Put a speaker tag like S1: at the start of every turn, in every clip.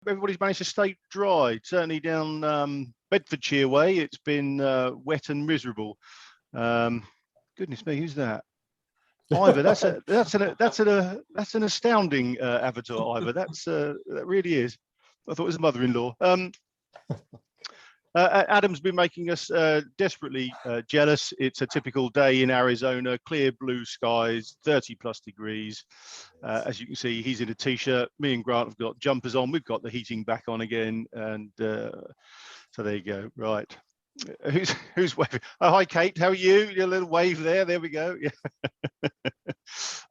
S1: Everybody's managed to stay dry. Certainly down Bedfordshire way, it's been wet and miserable. Goodness me, who's that? Ivor, that's an astounding avatar, Ivor. That really is. I thought it was a mother-in-law. Adam's been making us desperately jealous. It's a typical day in Arizona, clear blue skies, 30+ degrees. As you can see, he's in a t-shirt. Me and Grant have got jumpers on. We've got the heating back on again. And so there you go. Right. Who's waving? Oh, hi, Kate. How are you? Your little wave there. There we go.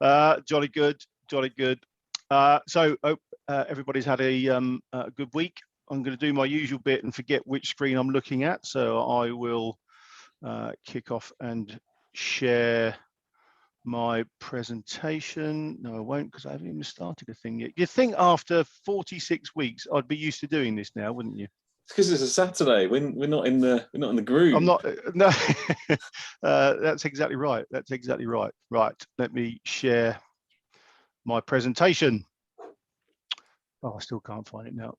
S1: Yeah. Jolly good. Jolly good. So everybody's had a good week. I'm going to do my usual bit and forget which screen I'm looking at. So I will kick off and share my presentation. No, I won't, because I haven't even started a thing yet. You'd think after 46 weeks, I'd be used to doing this now, wouldn't you?
S2: It's because it's a Saturday. We're not in the groove.
S1: I'm not. No, that's exactly right. That's exactly right. Right. Let me share my presentation. Oh, I still can't find it now.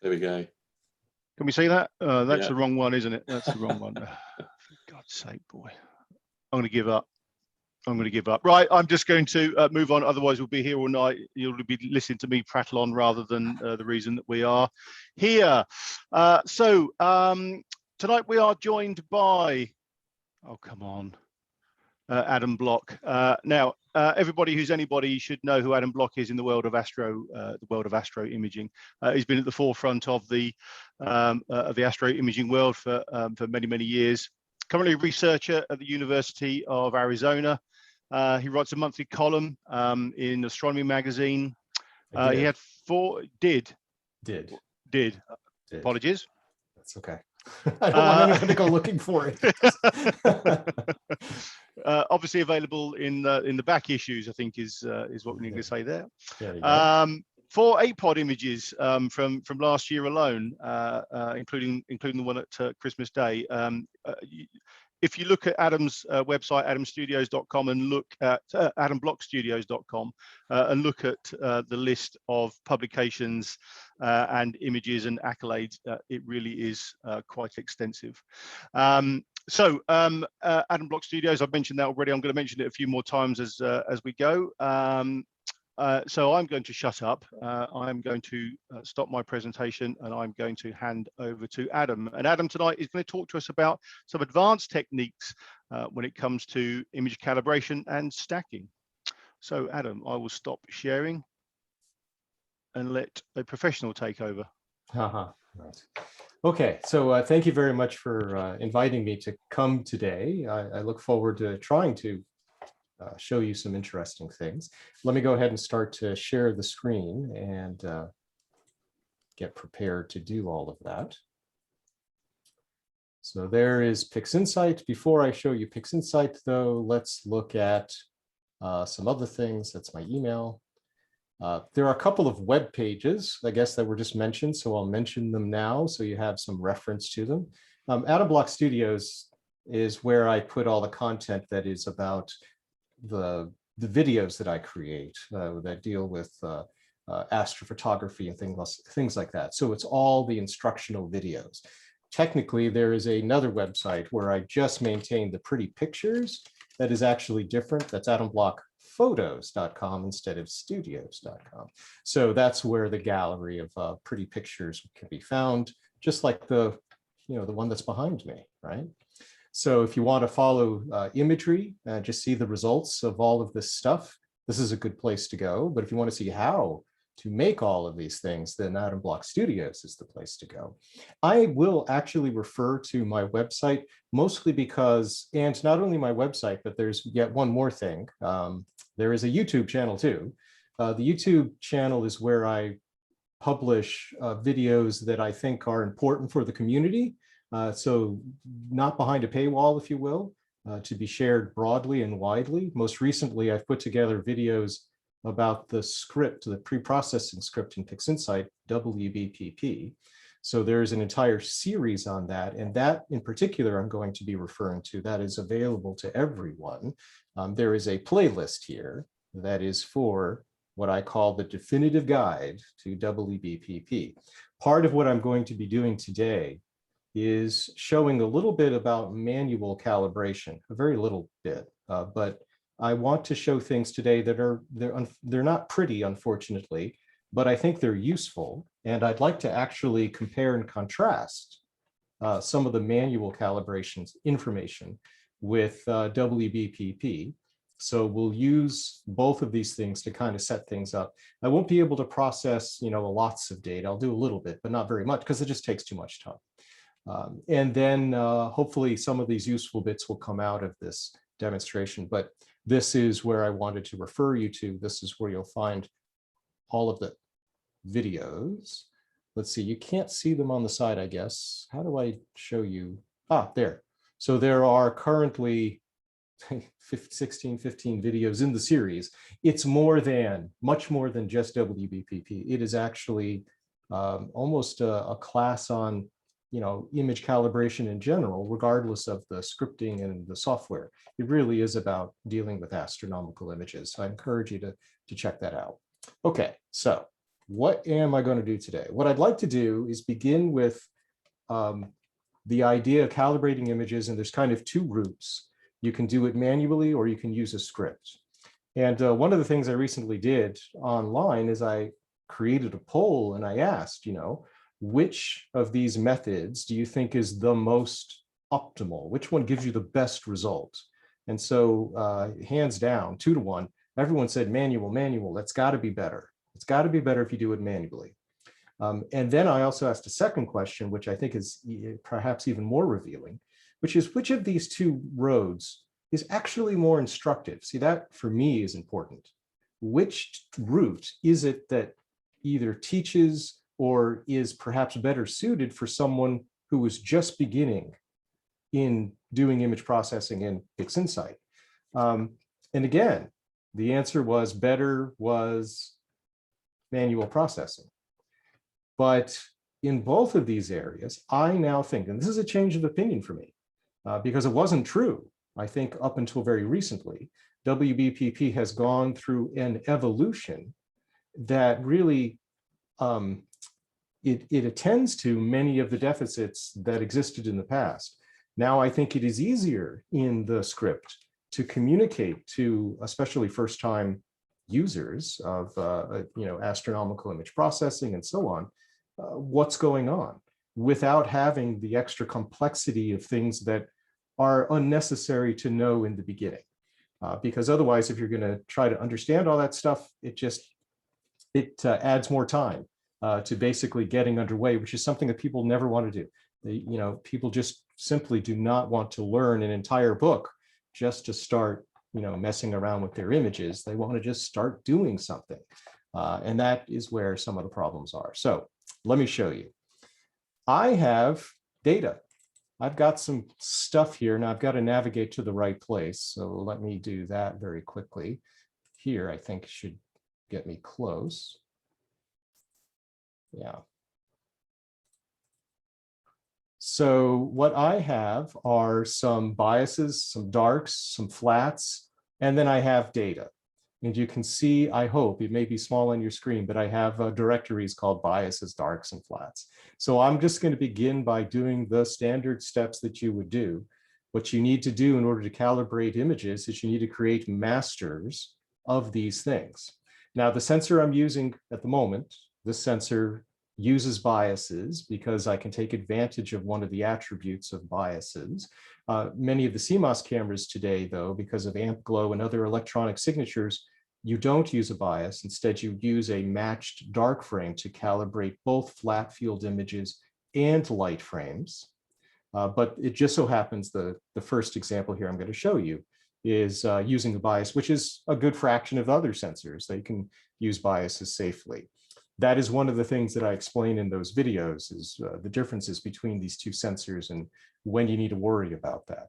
S2: There we go.
S1: Can we see that? That's
S2: Yeah.
S1: the wrong one, isn't it? That's the wrong one. For God's sake, boy. I'm going to give up. I'm going to give up. Right, I'm just going to move on. Otherwise, we'll be here all night. You'll be listening to me prattle on rather than the reason that we are here. So tonight we are joined by, oh, come on, Adam Block. Now, everybody who's anybody should know who Adam Block is in the world of astro imaging. He's been at the forefront of the astro imaging world for many years. Currently a researcher at the University of Arizona. He writes a monthly column in Astronomy magazine. He had did. Apologies.
S3: That's okay. I don't want anyone to go looking for it.
S1: Obviously available in the back issues, I think is what we need to say there.
S3: There you go.
S1: 4 APOD images from last year alone, including the one at Christmas Day. If you look at Adam's website, adamstudios.com, and look at adamblockstudios.com, and look at the list of publications and images and accolades, it really is quite extensive. So Adam Block Studios, I've mentioned that already. I'm going to mention it a few more times as we go. So I'm going to shut up. I'm going to stop my presentation, and I'm going to hand over to Adam. And Adam tonight is going to talk to us about some advanced techniques when it comes to image calibration and stacking. So Adam, I will stop sharing and let a professional take over.
S3: Right. Okay, so thank you very much for inviting me to come today. I look forward to trying to show you some interesting things. Let me go ahead and start to share the screen and get prepared to do all of that. So there is Pixinsight. Before I show you Pixinsight, though, let's look at some other things. That's my email. There are a couple of web pages, I guess, that were just mentioned, so I'll mention them now so you have some reference to them. Adam Block Studios is where I put all the content that is about the videos that I create that deal with astrophotography and things like that. So it's all the instructional videos. Technically, there is another website where I just maintain the pretty pictures that is actually different. That's adamblockphotos.com instead of studios.com. So that's where the gallery of pretty pictures can be found, just like the one that's behind me, right? So if you want to follow imagery, just see the results of all of this stuff, this is a good place to go. But if you want to see how to make all of these things, then Adam Block Studios is the place to go. I will actually refer to my website mostly because, and not only my website, but there's yet one more thing. There is a YouTube channel too. The YouTube channel is where I publish videos that I think are important for the community. So not behind a paywall, if you will, to be shared broadly and widely. Most recently, I've put together videos about the script, the pre-processing script in Pixinsight, WBPP. So there's an entire series on that. And that in particular, I'm going to be referring to, that is available to everyone. There is a playlist here that is for what I call the definitive guide to WBPP. Part of what I'm going to be doing today is showing a little bit about manual calibration, a very little bit, but I want to show things today that they're not pretty, unfortunately, but I think they're useful. And I'd like to actually compare and contrast some of the manual calibrations information with WBPP. So we'll use both of these things to kind of set things up. I won't be able to process, lots of data. I'll do a little bit, but not very much because it just takes too much time. And then hopefully some of these useful bits will come out of this demonstration, but this is where I wanted to refer you to. This is where you'll find all of the videos. Let's see, you can't see them on the side, I guess. How do I show you? Ah, there. So there are currently 15 videos in the series. It's much more than just WBPP. It is actually almost a class on image calibration in general, regardless of the scripting and the software. It really is about dealing with astronomical images. So I encourage you to check that out. Okay, so what am I going to do today? What I'd like to do is begin with the idea of calibrating images, and there's kind of two routes. You can do it manually or you can use a script. And one of the things I recently did online is I created a poll and I asked, which of these methods do you think is the most optimal? Which one gives you the best result? And so hands down, 2-to-1, everyone said manual. That's got to be better. It's got to be better if you do it manually. And then I also asked a second question, which I think is perhaps even more revealing, which is which of these two roads is actually more instructive? See, that for me is important. Which route is it that either teaches or is perhaps better suited for someone who is just beginning in doing image processing in Pixinsight? And again, the answer was better was manual processing. But in both of these areas, I now think, and this is a change of opinion for me, because it wasn't true, I think, up until very recently, WBPP has gone through an evolution that really it attends to many of the deficits that existed in the past. Now I think it is easier in the script to communicate to especially first-time users of astronomical image processing and so on, what's going on without having the extra complexity of things that are unnecessary to know in the beginning. Because otherwise, if you're going to try to understand all that stuff, it adds more time to basically getting underway, which is something that people never want to do. People just simply do not want to learn an entire book just to start, messing around with their images. They want to just start doing something. And that is where some of the problems are. So let me show you. I have data. I've got some stuff here, and I've got to navigate to the right place. So let me do that very quickly. Here, I think should get me close. Yeah. So what I have are some biases, some darks, some flats, and then I have data. And you can see, I hope, it may be small on your screen, but I have directories called biases, darks, and flats. So I'm just going to begin by doing the standard steps that you would do. What you need to do in order to calibrate images is you need to create masters of these things. Now, the sensor I'm using at the moment, this sensor uses biases because I can take advantage of one of the attributes of biases. Many of the CMOS cameras today, though, because of amp glow and other electronic signatures, you don't use a bias. Instead, you use a matched dark frame to calibrate both flat field images and light frames. But it just so happens the first example here I'm going to show you is using a bias, which is a good fraction of other sensors. They can use biases safely. That is one of the things that I explain in those videos is the differences between these two sensors and when you need to worry about that.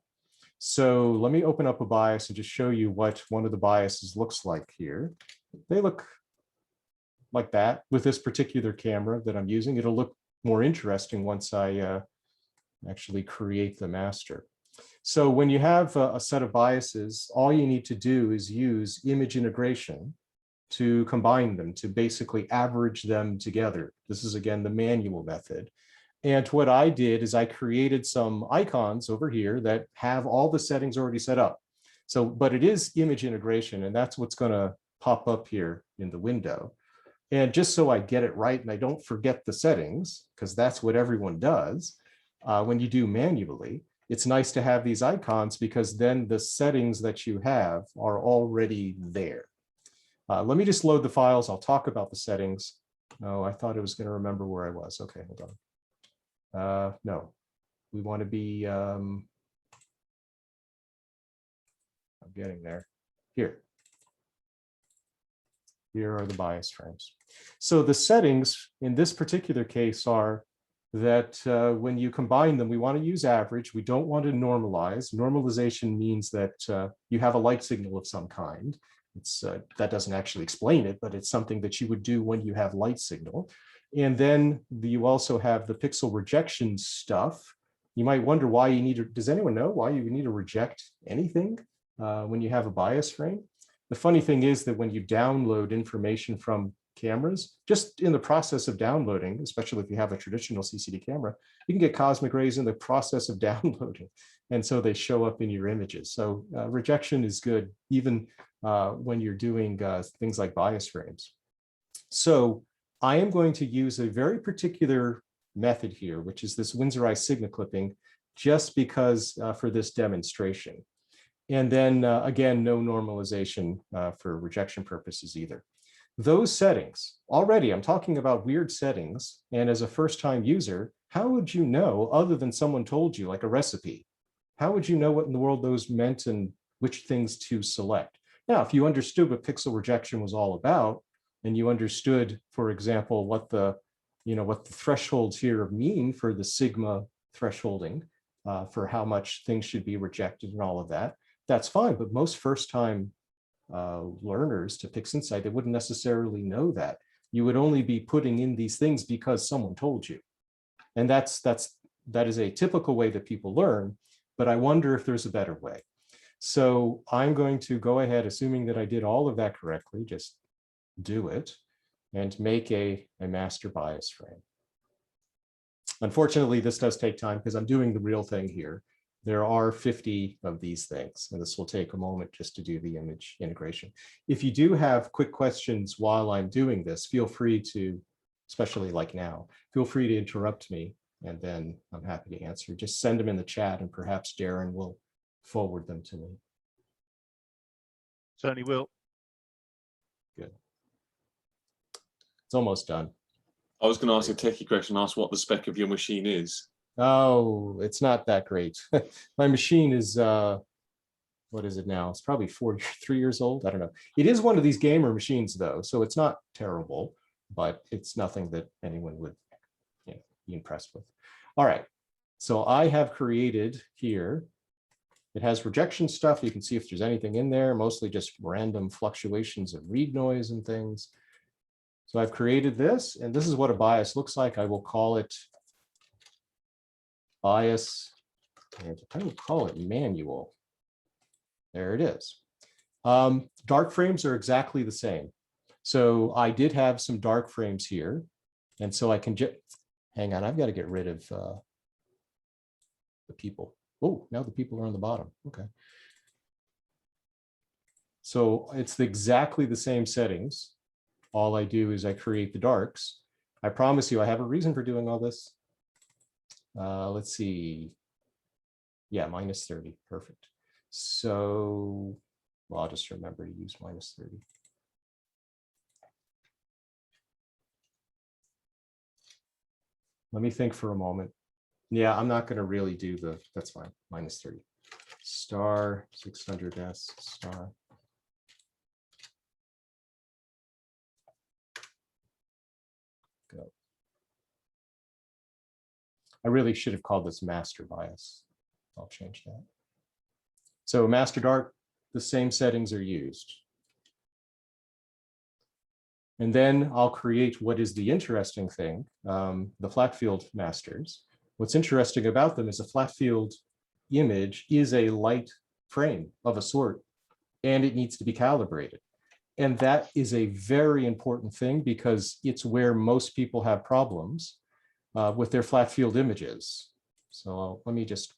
S3: So let me open up a bias and just show you what one of the biases looks like here. They look like that with this particular camera that I'm using. It'll look more interesting once I actually create the master. So when you have a set of biases, all you need to do is use image integration to combine them, to basically average them together. This is, again, the manual method. And what I did is I created some icons over here that have all the settings already set up. So, but it is image integration, and that's what's going to pop up here in the window. And just so I get it right and I don't forget the settings, because that's what everyone does when you do manually, it's nice to have these icons because then the settings that you have are already there. Let me just load the files. I'll talk about the settings. No, I thought it was going to remember where I was. Okay, hold on. No, we want to be, I'm getting there. Here are the bias frames. So the settings in this particular case are that when you combine them, we want to use average. We don't want to normalize. Normalization means that you have a light signal of some kind. It's that doesn't actually explain it, but it's something that you would do when you have light signal. And then you also have the pixel rejection stuff. You might wonder why you need to, does anyone know why you need to reject anything when you have a bias frame? The funny thing is that when you download information from cameras, just in the process of downloading, especially if you have a traditional CCD camera, you can get cosmic rays in the process of downloading. And so they show up in your images. So rejection is good, even when you're doing things like bias frames. So I am going to use a very particular method here, which is this Winsorized Sigma clipping, just because for this demonstration. And then again, no normalization for rejection purposes either. Those settings, already I'm talking about weird settings, and as a first-time user, how would you know, other than someone told you, like a recipe, how would you know what in the world those meant and which things to select? Now, if you understood what pixel rejection was all about, and you understood, for example, what the thresholds here mean for the sigma thresholding, for how much things should be rejected and all of that, that's fine. But most first-time learners to Pixinsight, they wouldn't necessarily know that. You would only be putting in these things because someone told you. And that is a typical way that people learn, but I wonder if there's a better way. So I'm going to go ahead, assuming that I did all of that correctly, just do it and make a master bias frame. Unfortunately, this does take time because I'm doing the real thing here. There are 50 of these things, and this will take a moment just to do the image integration. If you do have quick questions while I'm doing this, feel free to, especially like now, feel free to interrupt me, and then I'm happy to answer. Just send them in the chat, and perhaps Darren will forward them to me.
S1: Certainly will.
S3: Good. It's almost done.
S2: I was going to ask a techie question, ask what the spec of your machine is.
S3: Oh, it's not that great. My machine is, what is it now? It's probably 3 years old. I don't know. It is one of these gamer machines though, so it's not terrible, but it's nothing that anyone would be impressed with. All right, so I have created here, it has rejection stuff. You can see if there's anything in there, mostly just random fluctuations of read noise and things. So I've created this, and this is what a bias looks like. I will call it bias, and I will call it manual. There it is. Dark frames are exactly the same. So I did have some dark frames here. And so I can just, hang on, I've got to get rid of the people. Oh, now the people are on the bottom. Okay. So it's exactly the same settings. All I do is I create the darks. I promise you, I have a reason for doing all this. Let's see. Yeah, -30, perfect. So, well, I'll just remember to use -30. Let me think for a moment. Yeah, I'm not going to really do the, that's fine, -30. Star 600S star. Go. I really should have called this master bias. I'll change that. So master dark, the same settings are used. And then I'll create what is the interesting thing, the flat field masters. What's interesting about them is a flat field image is a light frame of a sort, and it needs to be calibrated. And that is a very important thing because it's where most people have problems with their flat field images. So let me just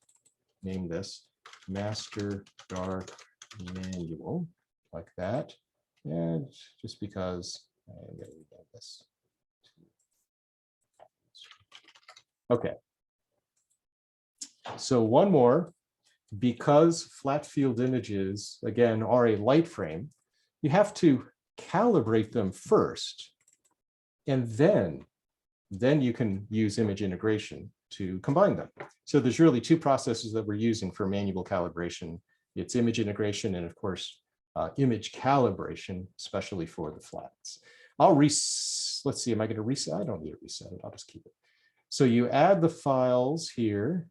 S3: name this Master Dark Manual, like that. And just because I'm going to read this. Okay. So one more, because flat field images, again, are a light frame, you have to calibrate them first, and then you can use image integration to combine them. So there's really two processes that we're using for manual calibration. It's image integration and, of course, image calibration, especially for the flats. Let's see, am I going to reset? I don't need to reset it. I'll just keep it. So you add the files here.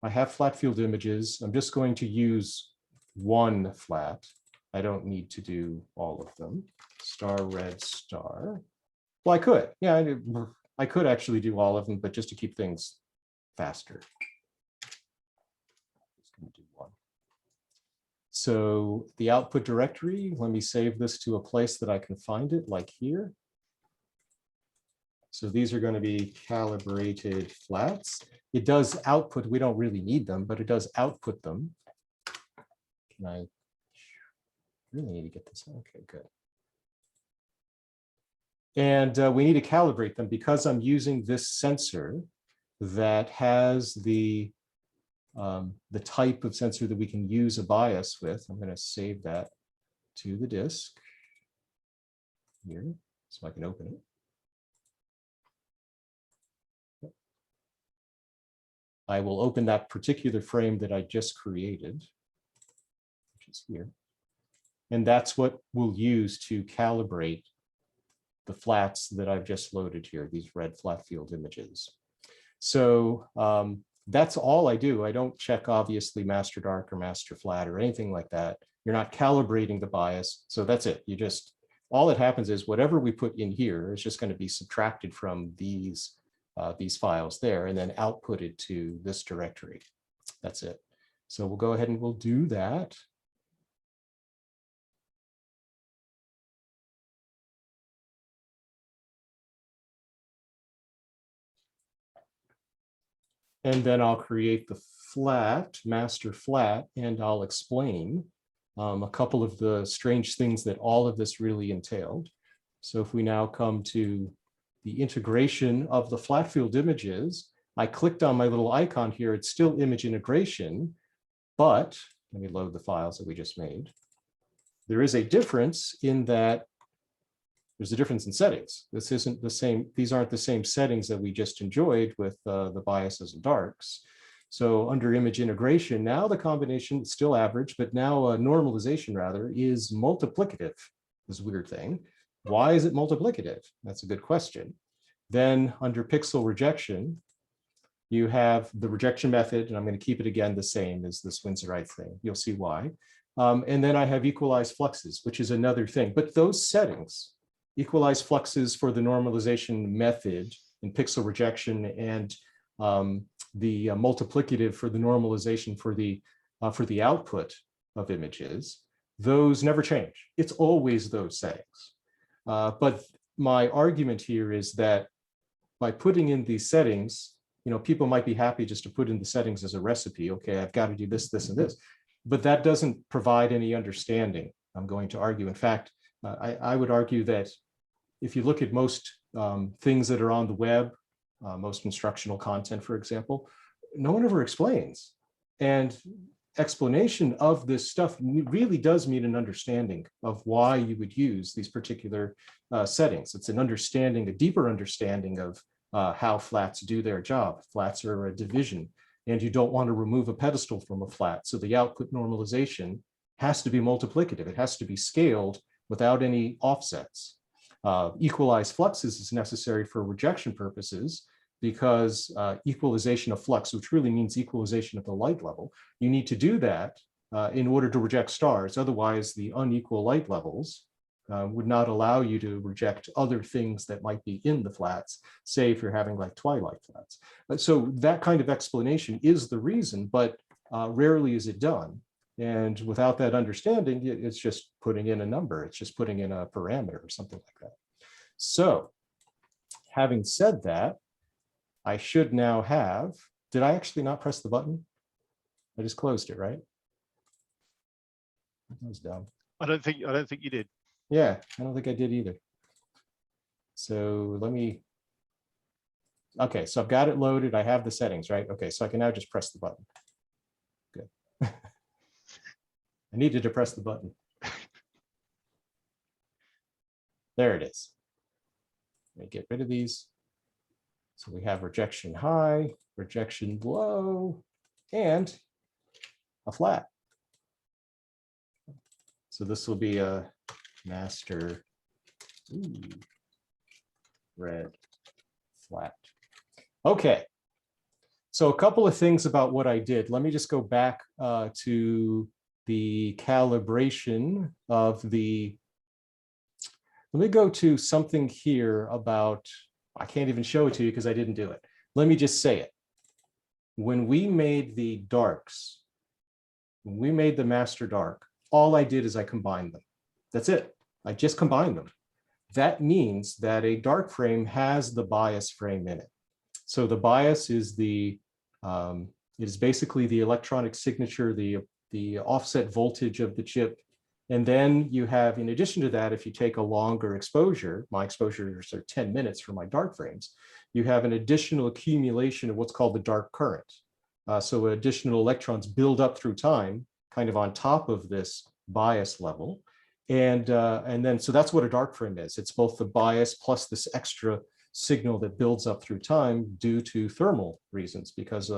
S3: I have flat field images. I'm just going to use one flat. I don't need to do all of them. Star, red, star. Well, I could. Yeah, I could actually do all of them, but just to keep things faster. Just going to do one. So the output directory, let me save this to a place that I can find it, like here. So these are going to be calibrated flats. It does output, we don't really need them, but it does output them. Can I really need to get this? Okay, good. And we need to calibrate them because I'm using this sensor that has the type of sensor that we can use a bias with. I'm going to save that to the disk here so I can open it. I will open that particular frame that I just created, which is here. And that's what we'll use to calibrate the flats that I've just loaded here, these red flat field images. So that's all I do. I don't check, obviously, master dark or master flat or anything like that. You're not calibrating the bias. So that's it. You just, all that happens is whatever we put in here is just going to be subtracted from these files there and then outputted to this directory. That's it. So we'll go ahead and we'll do that. And then I'll create the flat, master flat, and I'll explain a couple of the strange things that all of this really entailed. So if we now come to the integration of the flat field images, I clicked on my little icon here. It's still image integration, but let me load the files that we just made. There is a difference in that there's a difference in settings. This isn't the same. These aren't the same settings that we just enjoyed with the biases and darks. So under image integration, now the combination is still average, but now normalization rather is multiplicative. This weird thing. Why is it multiplicative? That's a good question. Then under pixel rejection, you have the rejection method, and I'm going to keep it again the same as this Winsorite thing. You'll see why. And then I have equalized fluxes, which is another thing. But those settings, equalized fluxes for the normalization method in pixel rejection and the multiplicative for the normalization for the output of images, those never change. It's always those settings. But my argument here is that by putting in these settings, people might be happy just to put in the settings as a recipe. Okay, I've got to do this, this, and this. But that doesn't provide any understanding, I'm going to argue. In fact, I would argue that if you look at most things that are on the web, most instructional content, for example, no one ever explains. And explanation of this stuff really does mean an understanding of why you would use these particular settings. It's an understanding, a deeper understanding of how flats do their job. Flats are a division, and you don't want to remove a pedestal from a flat. So the output normalization has to be multiplicative. It has to be scaled without any offsets. Equalized fluxes is necessary for rejection purposes because equalization of flux, which really means equalization at the light level, you need to do that in order to reject stars. Otherwise, the unequal light levels would not allow you to reject other things that might be in the flats, say if you're having like twilight flats. So that kind of explanation is the reason, but rarely is it done. And without that understanding, it's just putting in a number. It's just putting in a parameter or something like that. So having said that, I should now have, did I actually not press the button? I just closed it, right? That was dumb.
S1: I don't think you did.
S3: Yeah, I don't think I did either. So let me, okay, so I've got it loaded. I have the settings, right? Okay, so I can now just press the button. Good. I needed to press the button. There it is. Let me get rid of these. So we have rejection high, rejection low, and a flat. So this will be a master red flat. Okay. So a couple of things about what I did. Let me just go back to the calibration of the, let me go to something here about, I can't even show it to you because I didn't do it. Let me just say it. When we made the darks, when we made the master dark, all I did is I combined them. That's it. I just combined them. That means that a dark frame has the bias frame in it. So the bias is the, it is basically the electronic signature, the offset voltage of the chip. And then you have, in addition to that, if you take a longer exposure, my exposures are 10 minutes for my dark frames, you have an additional accumulation of what's called the dark current. So additional electrons build up through time, kind of on top of this bias level. And then, so that's what a dark frame is. It's both the bias plus this extra signal that builds up through time due to thermal reasons, because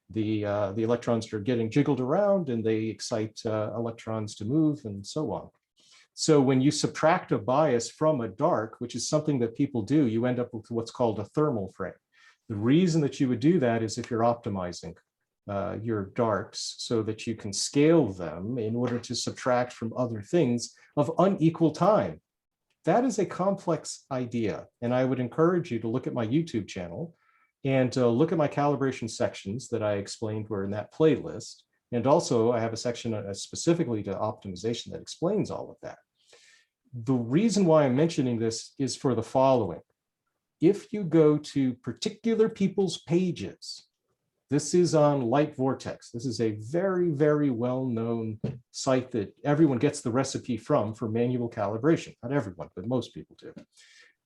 S3: the electrons are getting jiggled around and they excite electrons to move and so on. So when you subtract a bias from a dark, which is something that people do, you end up with what's called a thermal frame. The reason that you would do that is if you're optimizing your darks so that you can scale them in order to subtract from other things of unequal time. That is a complex idea, and I would encourage you to look at my YouTube channel and look at my calibration sections that I explained were in that playlist. And also I have a section specifically to optimization that explains all of that. The reason why I'm mentioning this is for the following. If you go to particular people's pages, this is on Light Vortex. This is a very, very well-known site that everyone gets the recipe from for manual calibration. Not everyone, but most people do.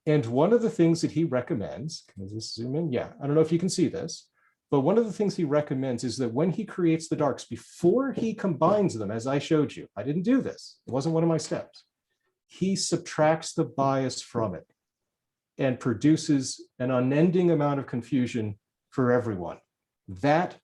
S3: And one of the things that he recommends, can I just zoom in? Yeah, I don't know if you can see this, but one of the things he recommends is that when he creates the darks, before he combines them, as I showed you, I didn't do this. It wasn't one of my steps. He subtracts the bias from it and produces an unending amount of confusion for everyone. That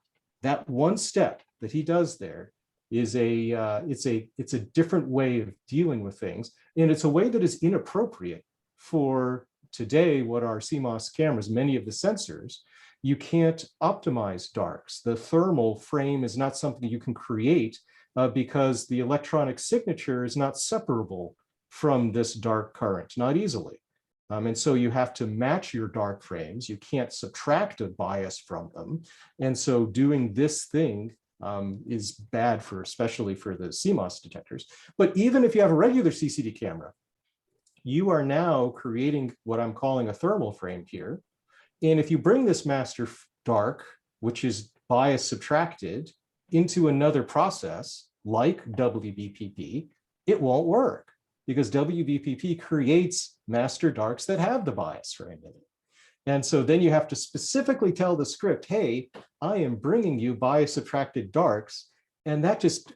S3: one step that he does there is it's a different way of dealing with things, and it's a way that is inappropriate for today. What are CMOS cameras, many of the sensors, you can't optimize darks. The thermal frame is not something you can create because the electronic signature is not separable from this dark current, not easily. And so you have to match your dark frames. You can't subtract a bias from them. And so doing this thing is bad for, especially for the CMOS detectors. But even if you have a regular CCD camera, you are now creating what I'm calling a thermal frame here. And if you bring this master dark, which is bias subtracted, into another process like WBPP, it won't work, because WBPP creates master darks that have the bias frame in it. And so then you have to specifically tell the script, hey, I am bringing you bias subtracted darks. And that just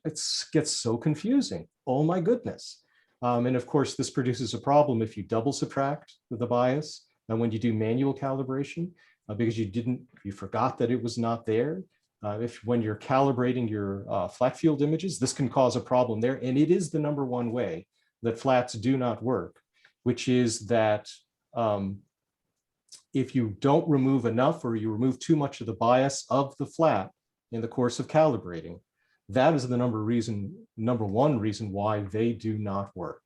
S3: gets so confusing. Oh my goodness. And of course, this produces a problem if you double subtract the bias and when you do manual calibration, because you forgot that it was not there. When you're calibrating your flat field images, this can cause a problem there. And it is the #1 way that flats do not work, which is that if you don't remove enough or you remove too much of the bias of the flat in the course of calibrating, that is the #1 reason why they do not work.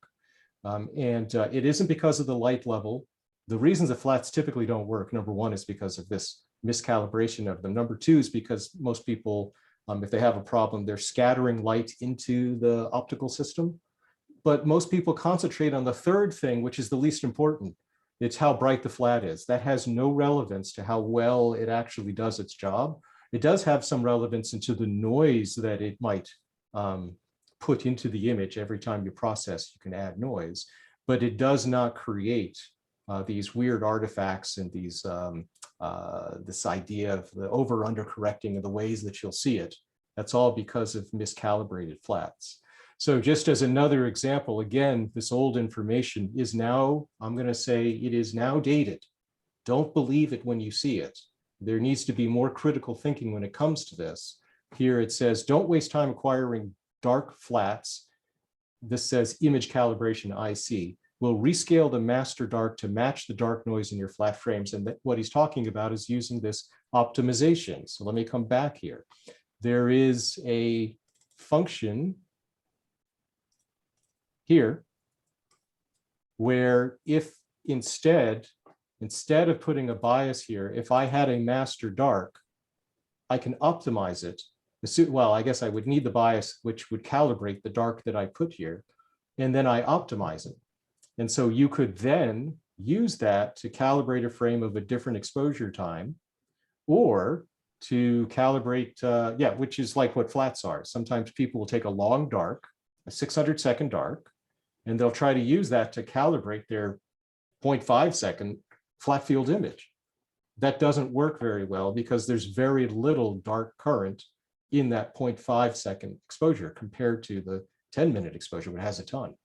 S3: It isn't because of the light level. The reasons that flats typically don't work, number one, is because of this miscalibration of them. Number two is because most people, if they have a problem, they're scattering light into the optical system. But most people concentrate on the third thing, which is the least important. It's how bright the flat is. That has no relevance to how well it actually does its job. It does have some relevance into the noise that it might put into the image. Every time you process, you can add noise, but it does not create these weird artifacts and these this idea of the over under correcting of the ways that you'll see it. That's all because of miscalibrated flats. So just as another example, again, this old information is now, I'm going to say it is now dated. Don't believe it when you see it. There needs to be more critical thinking when it comes to this. Here it says, don't waste time acquiring dark flats. This says image calibration IC. We'll rescale the master dark to match the dark noise in your flat frames. And what he's talking about is using this optimization. So let me come back here. There is a function here where if instead of putting a bias here, if I had a master dark, I can optimize it. Well, I guess I would need the bias, which would calibrate the dark that I put here, and then I optimize it. And so you could then use that to calibrate a frame of a different exposure time, or to calibrate, which is like what flats are. Sometimes people will take a long dark, a 600-second dark, and they'll try to use that to calibrate their 0.5-second flat field image. That doesn't work very well because there's very little dark current in that 0.5-second exposure compared to the 10-minute exposure, which has a ton.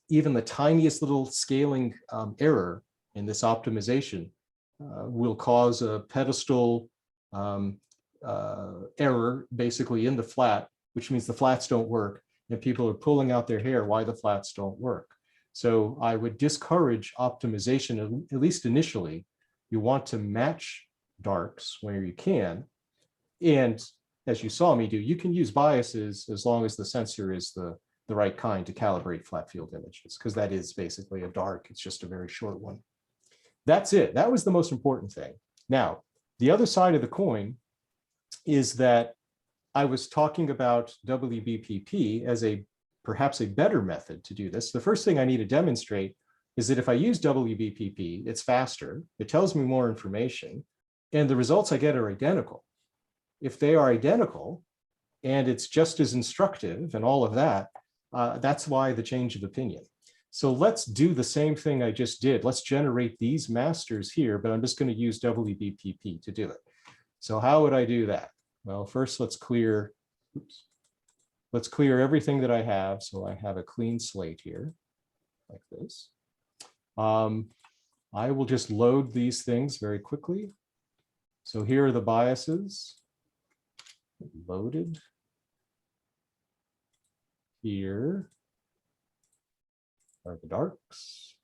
S3: Even the tiniest little scaling error in this optimization will cause a pedestal error basically in the flat, which means the flats don't work and people are pulling out their hair why the flats don't work. So I would discourage optimization, at least initially. You want to match darks where you can. And as you saw me do, you can use biases as long as the sensor is the right kind to calibrate flat field images, because that is basically a dark. It's just a very short one. That's it. That was the most important thing. Now, the other side of the coin is that I was talking about WBPP as perhaps a better method to do this. The first thing I need to demonstrate is that if I use WBPP, it's faster, it tells me more information, and the results I get are identical. If they are identical, and it's just as instructive and all of that, that's why the change of opinion. So let's do the same thing I just did. Let's generate these masters here, but I'm just going to use WBPP to do it. So how would I do that? Well, first let's clear everything that I have. So I have a clean slate here, like this. I will just load these things very quickly. So here are the biases loaded. Here are the darks.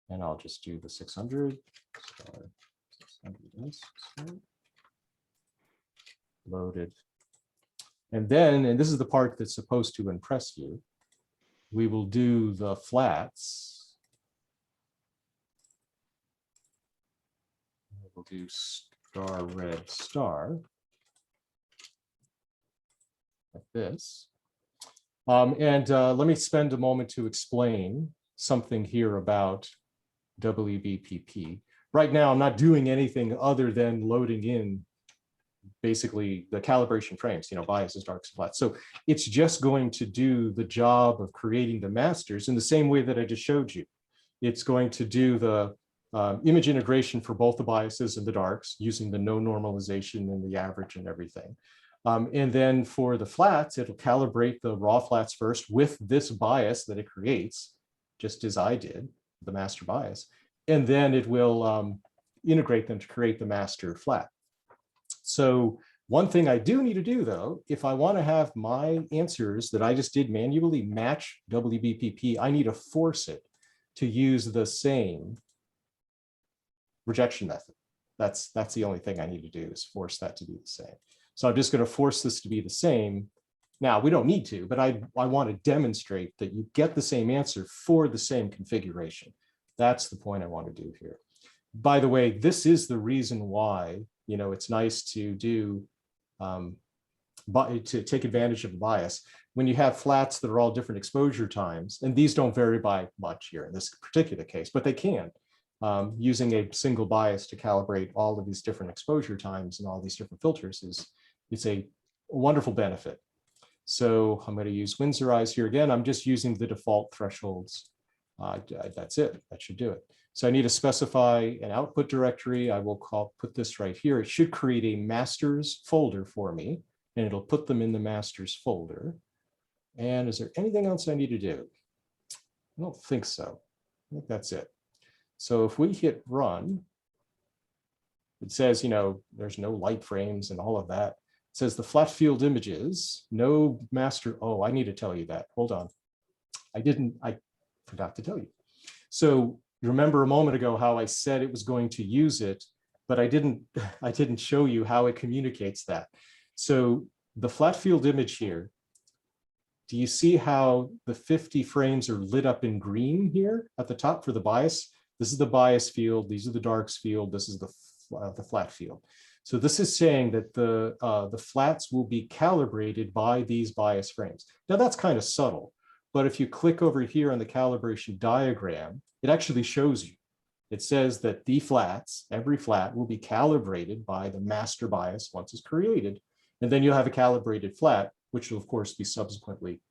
S3: And I'll just do the 600. 600 loaded. And then, and this is the part that's supposed to impress you, we will do the flats. We'll do star red star, like this. Let me spend a moment to explain something here about WBPP. Right now, I'm not doing anything other than loading in basically the calibration frames, biases, darks, and flats. So it's just going to do the job of creating the masters in the same way that I just showed you. It's going to do the image integration for both the biases and the darks using the no normalization and the average and everything. And then for the flats, it'll calibrate the raw flats first with this bias that it creates, just as I did, the master bias. And then it will integrate them to create the master flat. So one thing I do need to do, though, if I want to have my answers that I just did manually match WBPP, I need to force it to use the same rejection method. That's the only thing I need to do is force that to be the same. So I'm just going to force this to be the same. Now, we don't need to, but I want to demonstrate that you get the same answer for the same configuration. That's the point I want to do here. By the way, this is the reason why, you know, it's nice to do, to take advantage of the bias. When you have flats that are all different exposure times, and these don't vary by much here in this particular case, but they can, using a single bias to calibrate all of these different exposure times and all these different filters is a wonderful benefit. So I'm going to use Winsorize here again. I'm just using the default thresholds. That's it. That should do it. So I need to specify an output directory. I will put this right here. It should create a masters folder for me, and it'll put them in the masters folder. And is there anything else I need to do? I don't think so. I think that's it. So if we hit run, it says, you know, there's no light frames and all of that. It says the flat field images, no master. Oh, I need to tell you that. Hold on. I forgot to tell you. So you remember a moment ago how I said it was going to use it, but I didn't show you how it communicates that. So the flat field image here, do you see how the 50 frames are lit up in green here at the top for the bias? This is the bias field. These are the darks field. This is the flat field. So this is saying that the flats will be calibrated by these bias frames. Now that's kind of subtle, but if you click over here on the calibration diagram, it actually shows you. It says that the flats, every flat will be calibrated by the master bias once it's created. And then you'll have a calibrated flat, which will of course be subsequently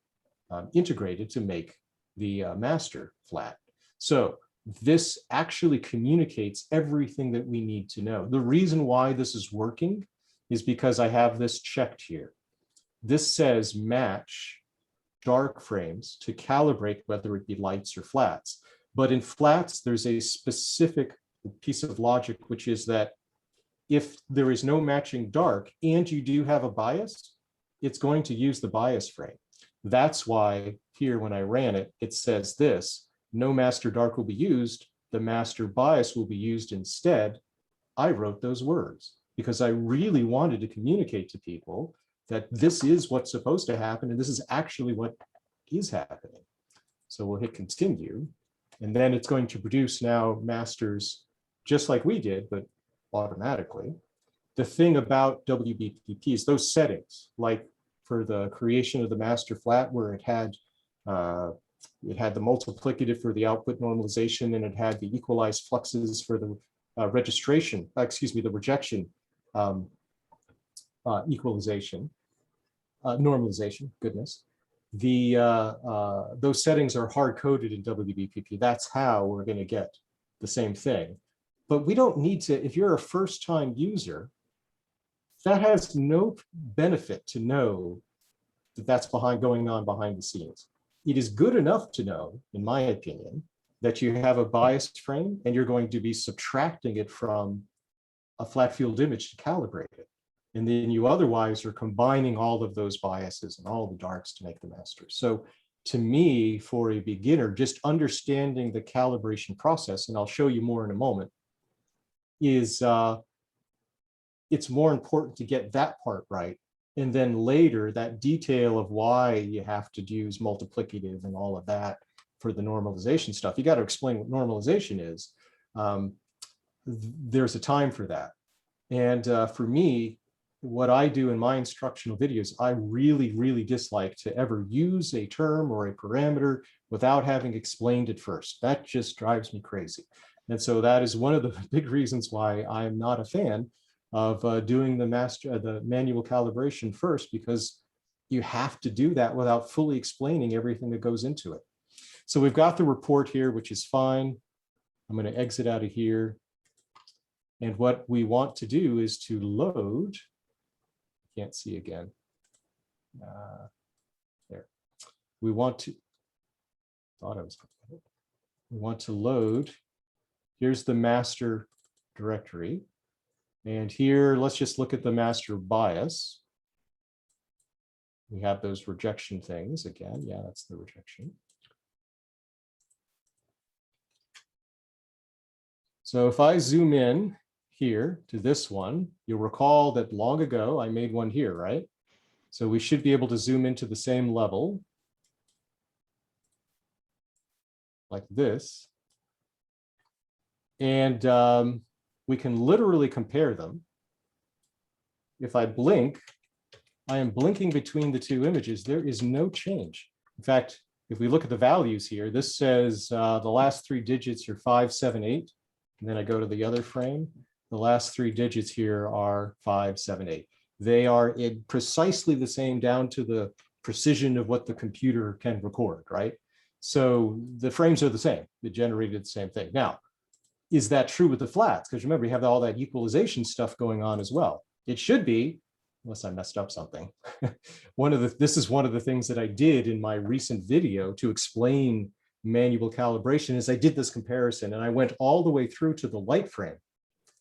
S3: integrated to make the master flat. So this actually communicates everything that we need to know. The reason why this is working is because I have this checked here. This says match dark frames to calibrate whether it be lights or flats. But in flats, there's a specific piece of logic, which is that if there is no matching dark and you do have a bias, it's going to use the bias frame. That's why here, when I ran it, it says this: no master dark will be used, the master bias will be used instead. I wrote those words because I really wanted to communicate to people that this is what's supposed to happen, and this is actually what is happening. So we'll hit continue, and then it's going to produce now masters just like we did, but automatically. The thing about WBPP is those settings, like for the creation of the master flat where it had the multiplicative for the output normalization, and it had the equalized fluxes for the the rejection equalization, normalization, goodness. Those settings are hard-coded in WBPP. That's how we're going to get the same thing. But we don't need to, if you're a first-time user, that has no benefit to know that that's going on behind the scenes. It is good enough to know, in my opinion, that you have a biased frame and you're going to be subtracting it from a flat field image to calibrate it. And then you otherwise are combining all of those biases and all the darks to make the master. So to me, for a beginner, just understanding the calibration process, and I'll show you more in a moment, is it's more important to get that part right. And then later, that detail of why you have to use multiplicative and all of that for the normalization stuff, you got to explain what normalization is. There's a time for that. And for me, what I do in my instructional videos, I really, really dislike to ever use a term or a parameter without having explained it first. That just drives me crazy. And so that is one of the big reasons why I'm not a fan of doing the manual calibration first, because you have to do that without fully explaining everything that goes into it. So we've got the report here, which is fine. I'm going to exit out of here. And what we want to do is to load. Can't see again. There. We want to. Thought I was. We want to load. Here's the master directory. And here, let's just look at the master bias. We have those rejection things again. Yeah, that's the rejection. So if I zoom in here to this one, you'll recall that long ago I made one here, right? So we should be able to zoom into the same level like this. And we can literally compare them. If I blink, I am blinking between the two images. There is no change. In fact, if we look at the values here, this says the last 3 digits are 578. And then I go to the other frame. The last 3 digits here are 578. They are in precisely the same down to the precision of what the computer can record, right? So the frames are the same. They generated the same thing. Now, is that true with the flats? Because remember, you have all that equalization stuff going on as well. It should be, unless I messed up something. This is one of the things that I did in my recent video to explain manual calibration is I did this comparison and I went all the way through to the light frame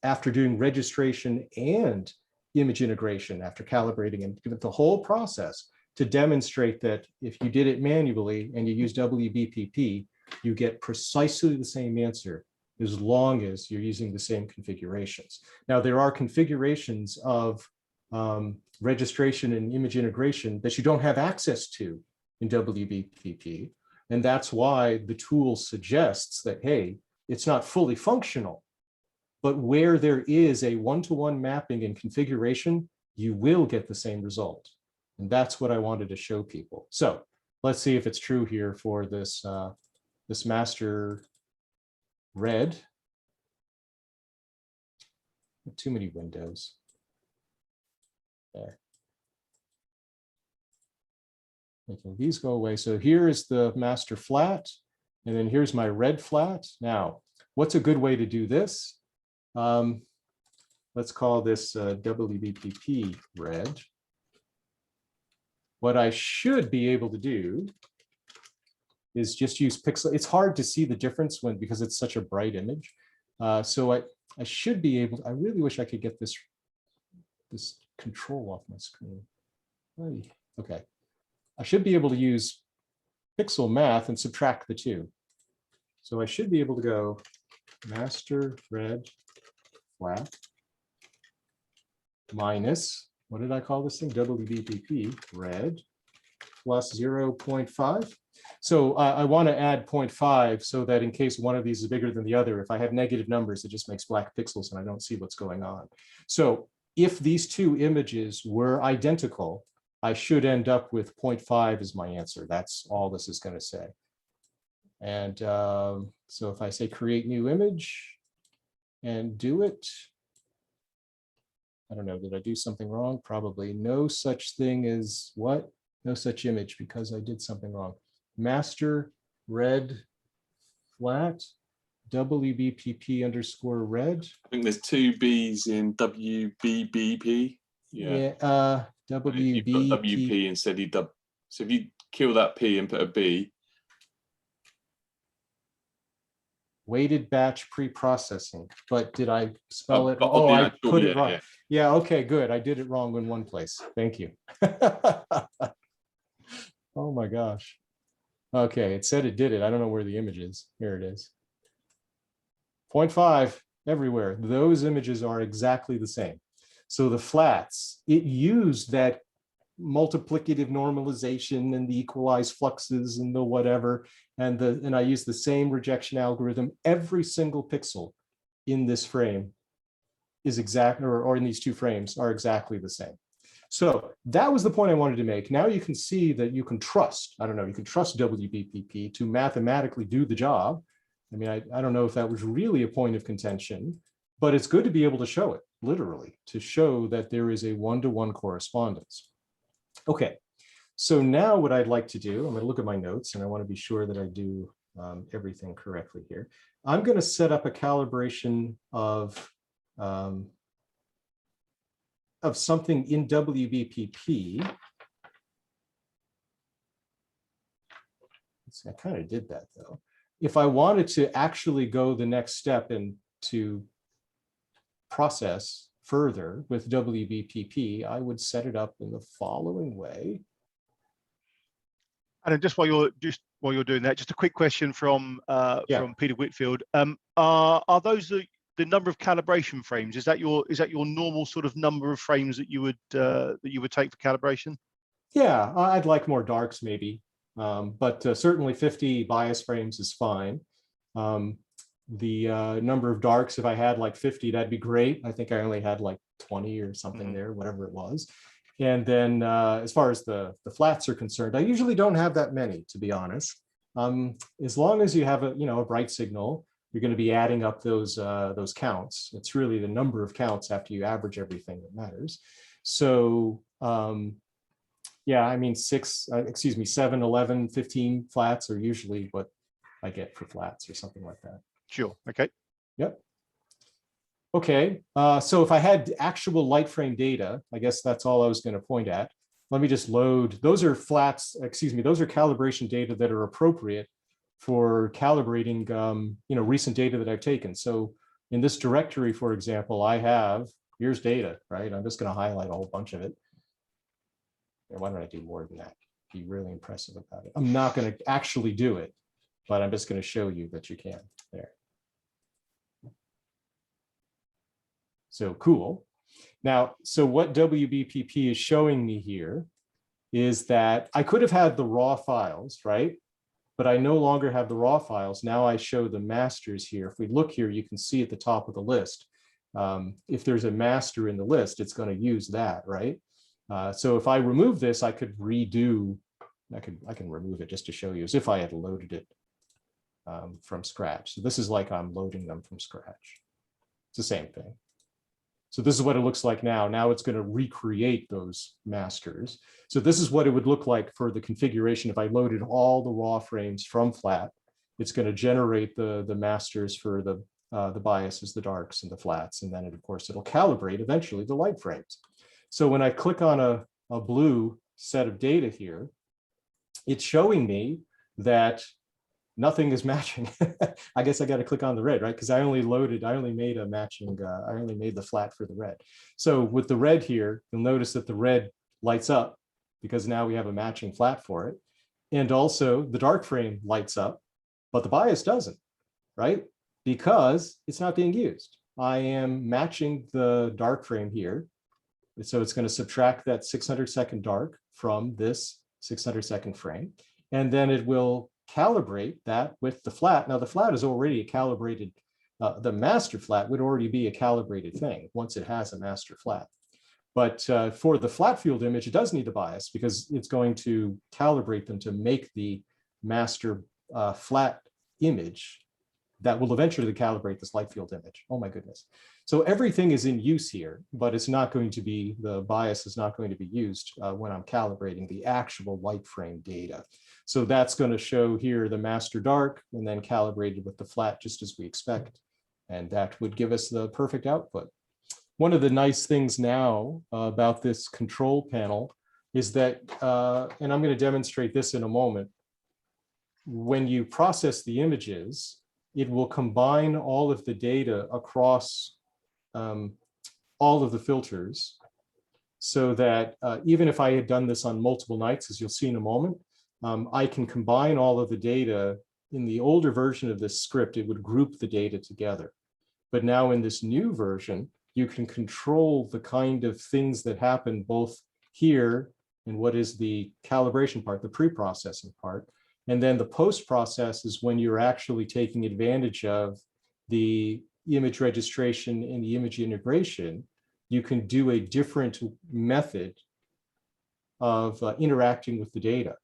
S3: after doing registration and image integration after calibrating and the whole process to demonstrate that if you did it manually and you use WBPP, you get precisely the same answer as long as you're using the same configurations. Now, there are configurations of registration and image integration that you don't have access to in WBPP. And that's why the tool suggests that, hey, it's not fully functional, but where there is a one-to-one mapping and configuration, you will get the same result. And that's what I wanted to show people. So let's see if it's true here for this, this master red. Too many windows. There. Making these go away. So here is the master flat, and then here's my red flat. Now, what's a good way to do this? Let's call this WBPP red. What I should be able to do is just use pixel. It's hard to see the difference because it's such a bright image. So I should be able to, I really wish I could get this control off my screen. Okay. I should be able to use pixel math and subtract the two. So I should be able to go master red flat minus, what did I call this thing? WBPP red plus 0.5. So I want to add 0.5 so that in case one of these is bigger than the other, if I have negative numbers, it just makes black pixels and I don't see what's going on. So if these two images were identical, I should end up with 0.5 as my answer. That's all this is going to say. And so if I say create new image and do it, I don't know, did I do something wrong? Probably. No such thing as what? No such image because I did something wrong. Master red flat WBPP underscore red.
S2: I think there's 2 B's in WBBP.
S3: Yeah,
S2: You've got WP instead of W. So if you kill that P and put a B.
S3: Weighted batch pre-processing, but did I spell it?
S2: Oh,
S3: I put it wrong. Yeah, okay, good. I did it wrong in one place. Thank you. Oh my gosh. Okay, it said it did it. I don't know where the image is. Here it is. 0.5 everywhere. Those images are exactly the same. So the flats, it used that multiplicative normalization and the equalized fluxes and the whatever, and I used the same rejection algorithm. Every single pixel in this frame is exact, or in these two frames are exactly the same. So that was the point I wanted to make. Now you can see that you can trust, I don't know, you can trust WBPP to mathematically do the job. I mean, I don't know if that was really a point of contention, but it's good to be able to show it, literally, to show that there is a one-to-one correspondence. Okay, so now what I'd like to do, I'm going to look at my notes and I want to be sure that I do everything correctly here. I'm going to set up a calibration of something in WBPP. Let's see, I kind of did that though. If I wanted to actually go the next step and to process further with WBPP, I would set it up in the following way.
S1: And just while you're doing that, just a quick question from Peter Whitfield. Are those the number of calibration frames? Is that your normal sort of number of frames that you would take for calibration?
S3: Yeah, I'd like more darks maybe, but certainly 50 bias frames is fine. The number of darks, if I had like 50, that'd be great. I think I only had like 20 or something there, whatever it was. And then as far as the flats are concerned, I usually don't have that many, to be honest. As long as you have a bright signal, you're going to be adding up those counts. It's really the number of counts after you average everything that matters. So yeah, I mean 7, 11, 15 flats are usually what I get for flats or something like that.
S1: Sure. Okay.
S3: Yep. Okay. So if I had actual light frame data, I guess that's all I was going to point at. Let me just load. Those are flats. Those are calibration data that are appropriate for calibrating, recent data that I've taken. So in this directory, for example, I have here's data, right? I'm just going to highlight a whole bunch of it. Why don't I do more than that? Be really impressive about it. I'm not going to actually do it, but I'm just going to show you that you can. There. So cool. Now, so what WBPP is showing me here is that I could have had the raw files, right? But I no longer have the raw files. Now I show the masters here. If we look here, you can see at the top of the list. If there's a master in the list, it's going to use that, right? So if I remove this, I could redo, I can remove it just to show you as if I had loaded it from scratch. So this is like I'm loading them from scratch. It's the same thing. So this is what it looks like now. Now it's going to recreate those masters. So this is what it would look like for the configuration. If I loaded all the raw frames from flat, it's going to generate the masters for the biases, the darks and the flats. And then of course, it'll calibrate eventually the light frames. So when I click on a blue set of data here, it's showing me that nothing is matching. I guess I got to click on the red, right? Because I only made a matching, I only made the flat for the red. So with the red here, you'll notice that the red lights up because now we have a matching flat for it. And also the dark frame lights up, but the bias doesn't, right? Because it's not being used. I am matching the dark frame here. So it's going to subtract that 600-second dark from this 600-second frame. And then it will calibrate that with the flat. Now the flat is already a calibrated, the master flat would already be a calibrated thing once it has a master flat. But for the flat field image, it does need the bias because it's going to calibrate them to make the master flat image that will eventually calibrate this light field image. Oh my goodness. So everything is in use here, but it's not going to be, the bias is not going to be used when I'm calibrating the actual light frame data. So that's going to show here the master dark and then calibrated with the flat just as we expect. And that would give us the perfect output. One of the nice things now about this control panel is that, and I'm going to demonstrate this in a moment, when you process the images, it will combine all of the data across all of the filters so that even if I had done this on multiple nights, as you'll see in a moment, I can combine all of the data. In the older version of this script, it would group the data together. But now in this new version, you can control the kind of things that happen both here in what is the calibration part, the pre-processing part. And then the post-process is when you're actually taking advantage of the image registration and the image integration. You can do a different method of interacting with the data.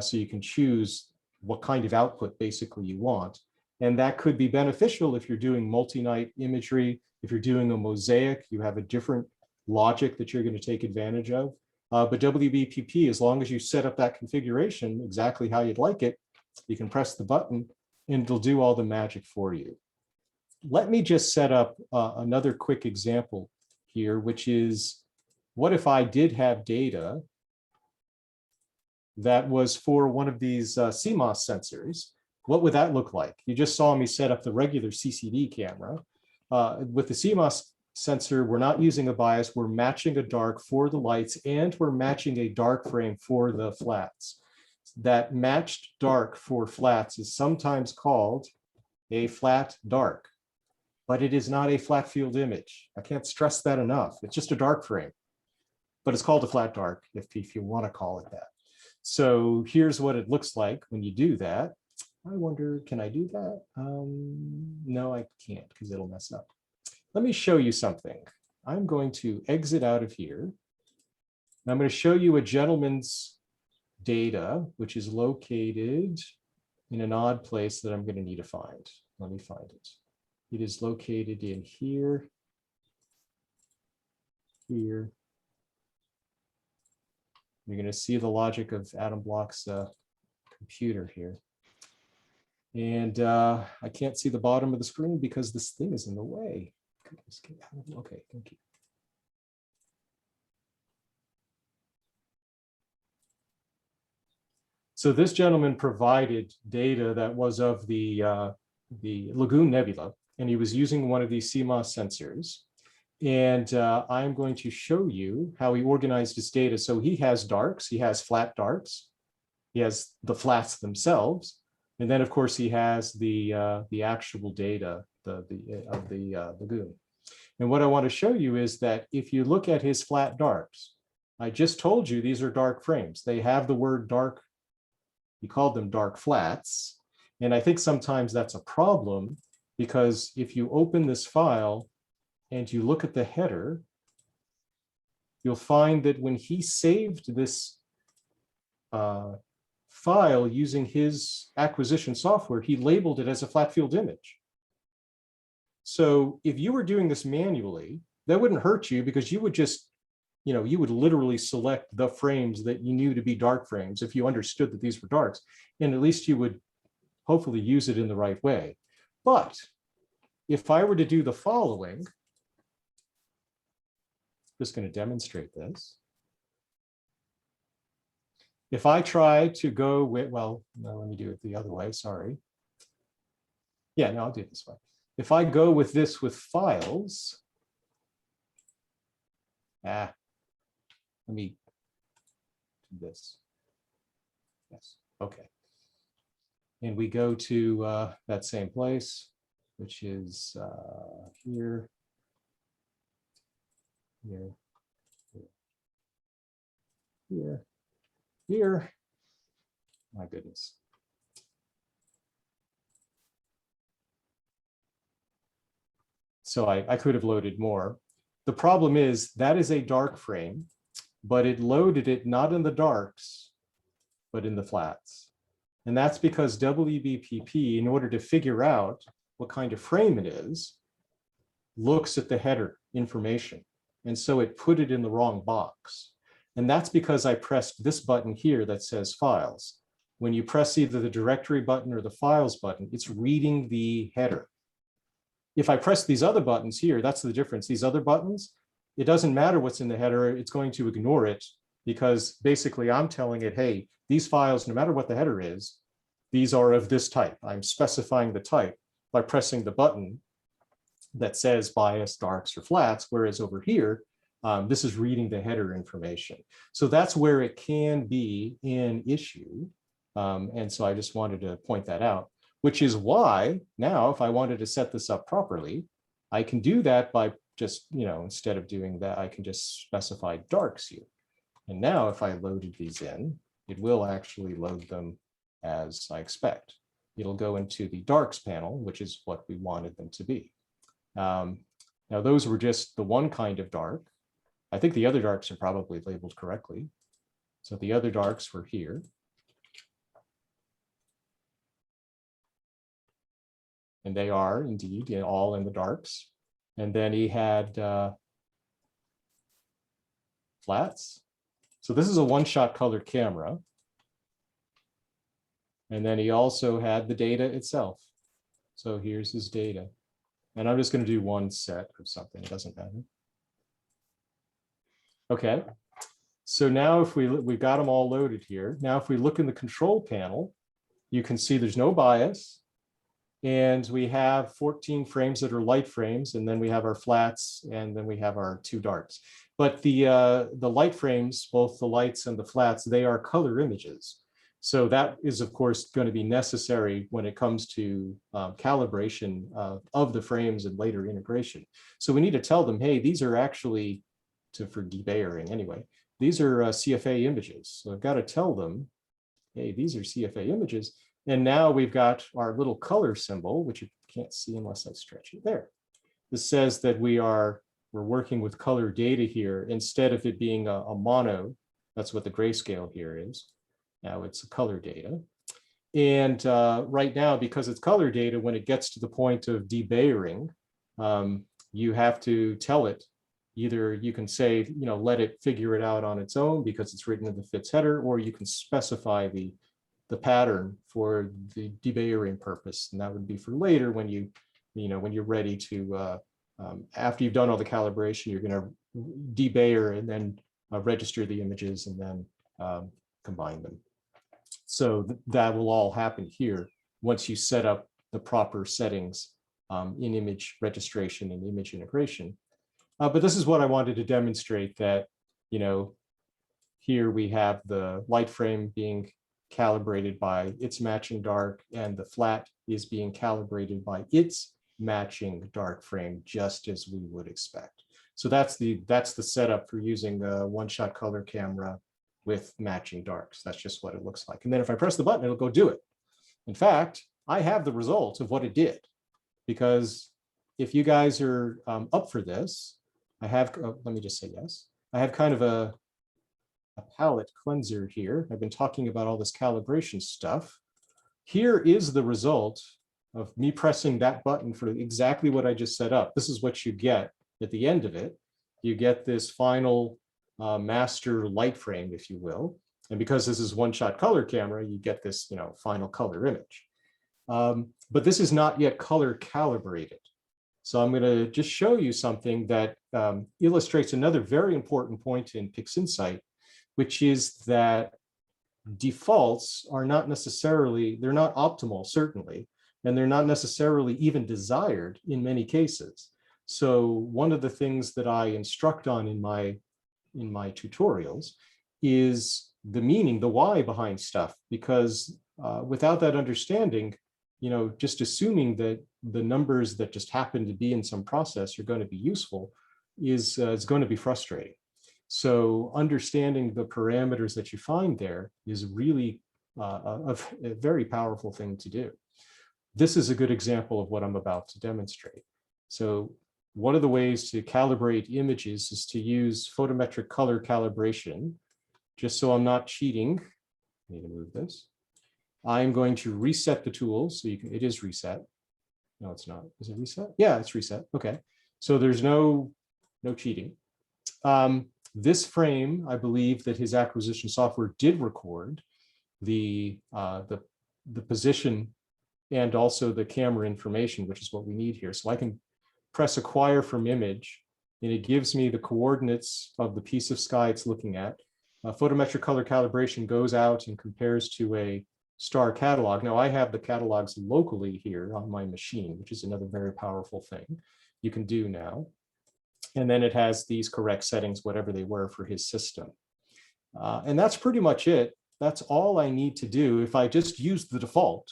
S3: So you can choose what kind of output basically you want. And that could be beneficial if you're doing multi-night imagery. If you're doing a mosaic, you have a different logic that you're going to take advantage of. But WBPP, as long as you set up that configuration exactly how you'd like it, you can press the button and it'll do all the magic for you. Let me just set up another quick example here, which is, what if I did have data that was for one of these CMOS sensors? What would that look like? You just saw me set up the regular CCD camera. With the CMOS sensor, we're not using a bias, we're matching a dark for the lights and we're matching a dark frame for the flats. That matched dark for flats is sometimes called a flat dark, but it is not a flat field image. I can't stress that enough. It's just a dark frame. but it's called a flat dark if you want to call it that. So here's what it looks like when you do that. I wonder, can I do that? No, I can't because it'll mess up. Let me show you something. I'm going to exit out of here. And I'm going to show you a gentleman's data, which is located in an odd place that I'm going to need to find. Let me find it. It is located in here, here. You're going to see the logic of Adam Block's computer here. And I can't see the bottom of the screen because this thing is in the way. Okay, thank you. So this gentleman provided data that was of the Lagoon Nebula, and he was using one of these CMOS sensors. And I'm going to show you how he organized his data. So he has darks, he has flat darks, he has the flats themselves, and then of course he has the actual data of the lagoon. And what I want to show you is that if you look at his flat darks, I just told you these are dark frames. They have the word dark. He called them dark flats. And I think sometimes that's a problem because if you open this file and you look at the header, you'll find that when he saved this file using his acquisition software, he labeled it as a flat field image. So if you were doing this manually, that wouldn't hurt you because you would just, you would literally select the frames that you knew to be dark frames if you understood that these were darks, and at least you would hopefully use it in the right way. But if I were to do the following, just going to demonstrate this. If I try to go with, well, no, let me do it the other way, sorry. Yeah, no, I'll do it this way. If I go with this with files, let me do this. Yes, okay. And we go to that same place, which is here, here, here, here. My goodness. So I could have loaded more. The problem is that is a dark frame, but it loaded it not in the darks, but in the flats. And that's because WBPP, in order to figure out what kind of frame it is, looks at the header information. And so it put it in the wrong box. And that's because I pressed this button here that says files. When you press either the directory button or the files button, it's reading the header. If I press these other buttons here, that's the difference. These other buttons, it doesn't matter what's in the header, it's going to ignore it because basically I'm telling it, hey, these files, no matter what the header is, these are of this type. I'm specifying the type by pressing the button that says bias, darks, or flats, whereas over here, this is reading the header information. So that's where it can be an issue. And so I just wanted to point that out, which is why now, if I wanted to set this up properly, I can do that by just, instead of doing that, I can just specify darks here. And now if I loaded these in, it will actually load them as I expect. It'll go into the darks panel, which is what we wanted them to be. Now those were just the one kind of dark. I think the other darks are probably labeled correctly. So the other darks were here. And they are indeed all in the darks. And then he had flats. So this is a one-shot color camera. And then he also had the data itself. So here's his data. And I'm just going to do one set of something, it doesn't matter. Okay, so now if we've got them all loaded here. Now if we look in the control panel, you can see there's no bias. And we have 14 frames that are light frames, and then we have our flats, and then we have our two darks. But the light frames, both the lights and the flats, they are color images. So that is, of course, going to be necessary when it comes to calibration of the frames and later integration. So we need to tell them, hey, these are actually for debayering anyway. These are CFA images. So I've got to tell them, hey, these are CFA images. And now we've got our little color symbol, which you can't see unless I stretch it there. This says that we're working with color data here instead of it being a mono. That's what the grayscale here is. Now it's a color data. And right now, because it's color data, when it gets to the point of debayering, you have to tell it, either you can say, let it figure it out on its own because it's written in the FITS header, or you can specify the pattern for the debayering purpose. And that would be for later when when you're ready to, after you've done all the calibration, you're going to debayer and then register the images and then combine them. So that will all happen here once you set up the proper settings in image registration and image integration. But this is what I wanted to demonstrate, that, here we have the light frame being calibrated by its matching dark, and the flat is being calibrated by its matching dark frame, just as we would expect. So that's the setup for using a one-shot color camera with matching darks. That's just what it looks like. And then if I press the button, it'll go do it. In fact, I have the results of what it did, because if you guys are up for this, I have, let me just say yes. I have kind of a palette cleanser here. I've been talking about all this calibration stuff. Here is the result of me pressing that button for exactly what I just set up. This is what you get at the end of it. You get this final master light frame, if you will. And because this is one-shot color camera, you get this, final color image. But this is not yet color calibrated. So I'm going to just show you something that illustrates another very important point in Pixinsight, which is that defaults are not necessarily, they're not optimal, certainly, and they're not necessarily even desired in many cases. So one of the things that I instruct on in my tutorials is the meaning, the why behind stuff, because without that understanding, just assuming that the numbers that just happen to be in some process are going to be useful is going to be frustrating. So understanding the parameters that you find there is really a very powerful thing to do. This is a good example of what I'm about to demonstrate. So one of the ways to calibrate images is to use photometric color calibration. Just so I'm not cheating, I need to move this. I'm going to reset the tool. So it is reset. No, it's not. Is it reset? Yeah, it's reset. Okay. So there's no cheating. This frame, I believe that his acquisition software did record the position and also the camera information, which is what we need here. So I can press acquire from image, and it gives me the coordinates of the piece of sky it's looking at. Photometric color calibration goes out and compares to a star catalog. Now I have the catalogs locally here on my machine, which is another very powerful thing you can do now. And then it has these correct settings, whatever they were for his system. And that's pretty much it. That's all I need to do. If I just use the default,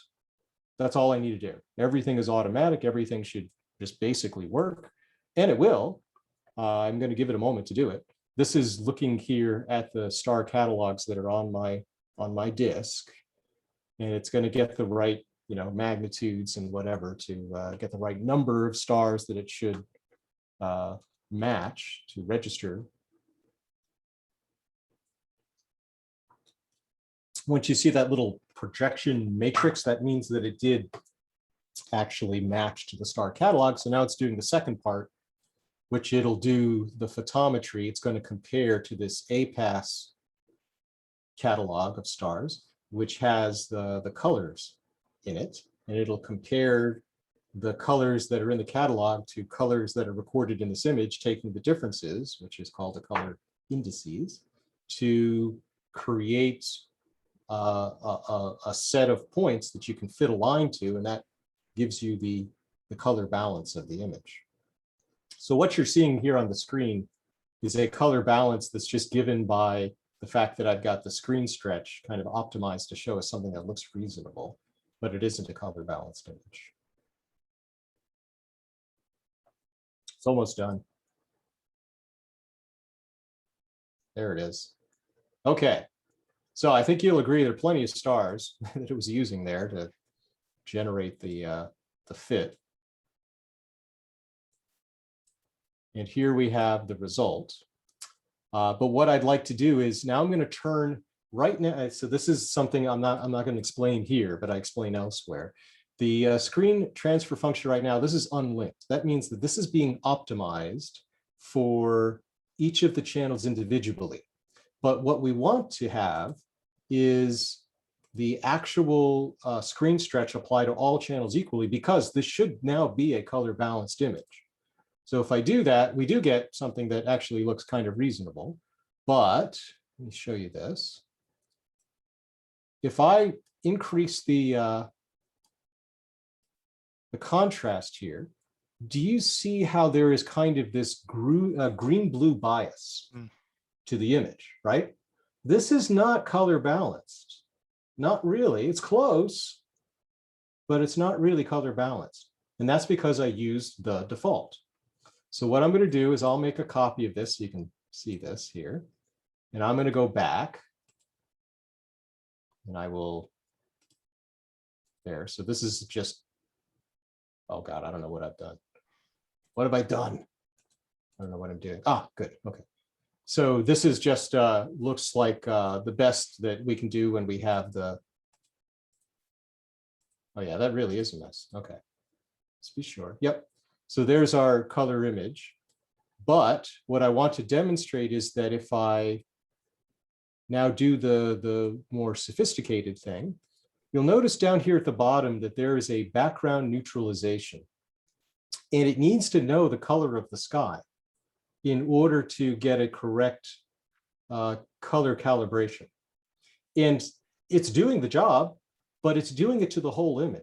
S3: that's all I need to do. Everything is automatic. Everything should just basically work, and it will. I'm going to give it a moment to do it. This is looking here at the star catalogs that are on my disk, and it's going to get the right magnitudes and whatever to get the right number of stars that it should match to register. Once you see that little projection matrix, that means that it did actually match to the star catalog. So now it's doing the second part, which it'll do the photometry. It's going to compare to this APAS catalog of stars, which has the colors in it, and it'll compare the colors that are in the catalog to colors that are recorded in this image, taking the differences, which is called the color indices, to create a set of points that you can fit a line to, and that gives you the color balance of the image. So what you're seeing here on the screen is a color balance that's just given by the fact that I've got the screen stretch kind of optimized to show us something that looks reasonable, but it isn't a color balanced image. It's almost done. There it is. Okay. So I think you'll agree there are plenty of stars that it was using there to generate the fit. And here we have the result. But what I'd like to do is now I'm going to turn right now. So this is something I'm not going to explain here, but I explain elsewhere. The screen transfer function right now, this is unlinked. That means that this is being optimized for each of the channels individually. But what we want to have is the actual screen stretch apply to all channels equally, because this should now be a color balanced image. So if I do that, we do get something that actually looks kind of reasonable. But let me show you this. If I increase the contrast here, do you see how there is kind of this green-blue bias to the image, right? This is not color balanced. Not really. It's close, but it's not really color balanced. And that's because I used the default. So what I'm going to do is I'll make a copy of this so you can see this here. And I'm going to go back. And I will there. So this is just, oh God, I don't know what I've done. What have I done? I don't know what I'm doing. Ah, good. Okay. So this is just looks like the best that we can do when we have the, oh yeah, that really is a mess. Okay. Let's be sure. Yep. So there's our color image. But what I want to demonstrate is that if I now do the more sophisticated thing, you'll notice down here at the bottom that there is a background neutralization. And it needs to know the color of the sky in order to get a correct color calibration. And it's doing the job, but it's doing it to the whole image.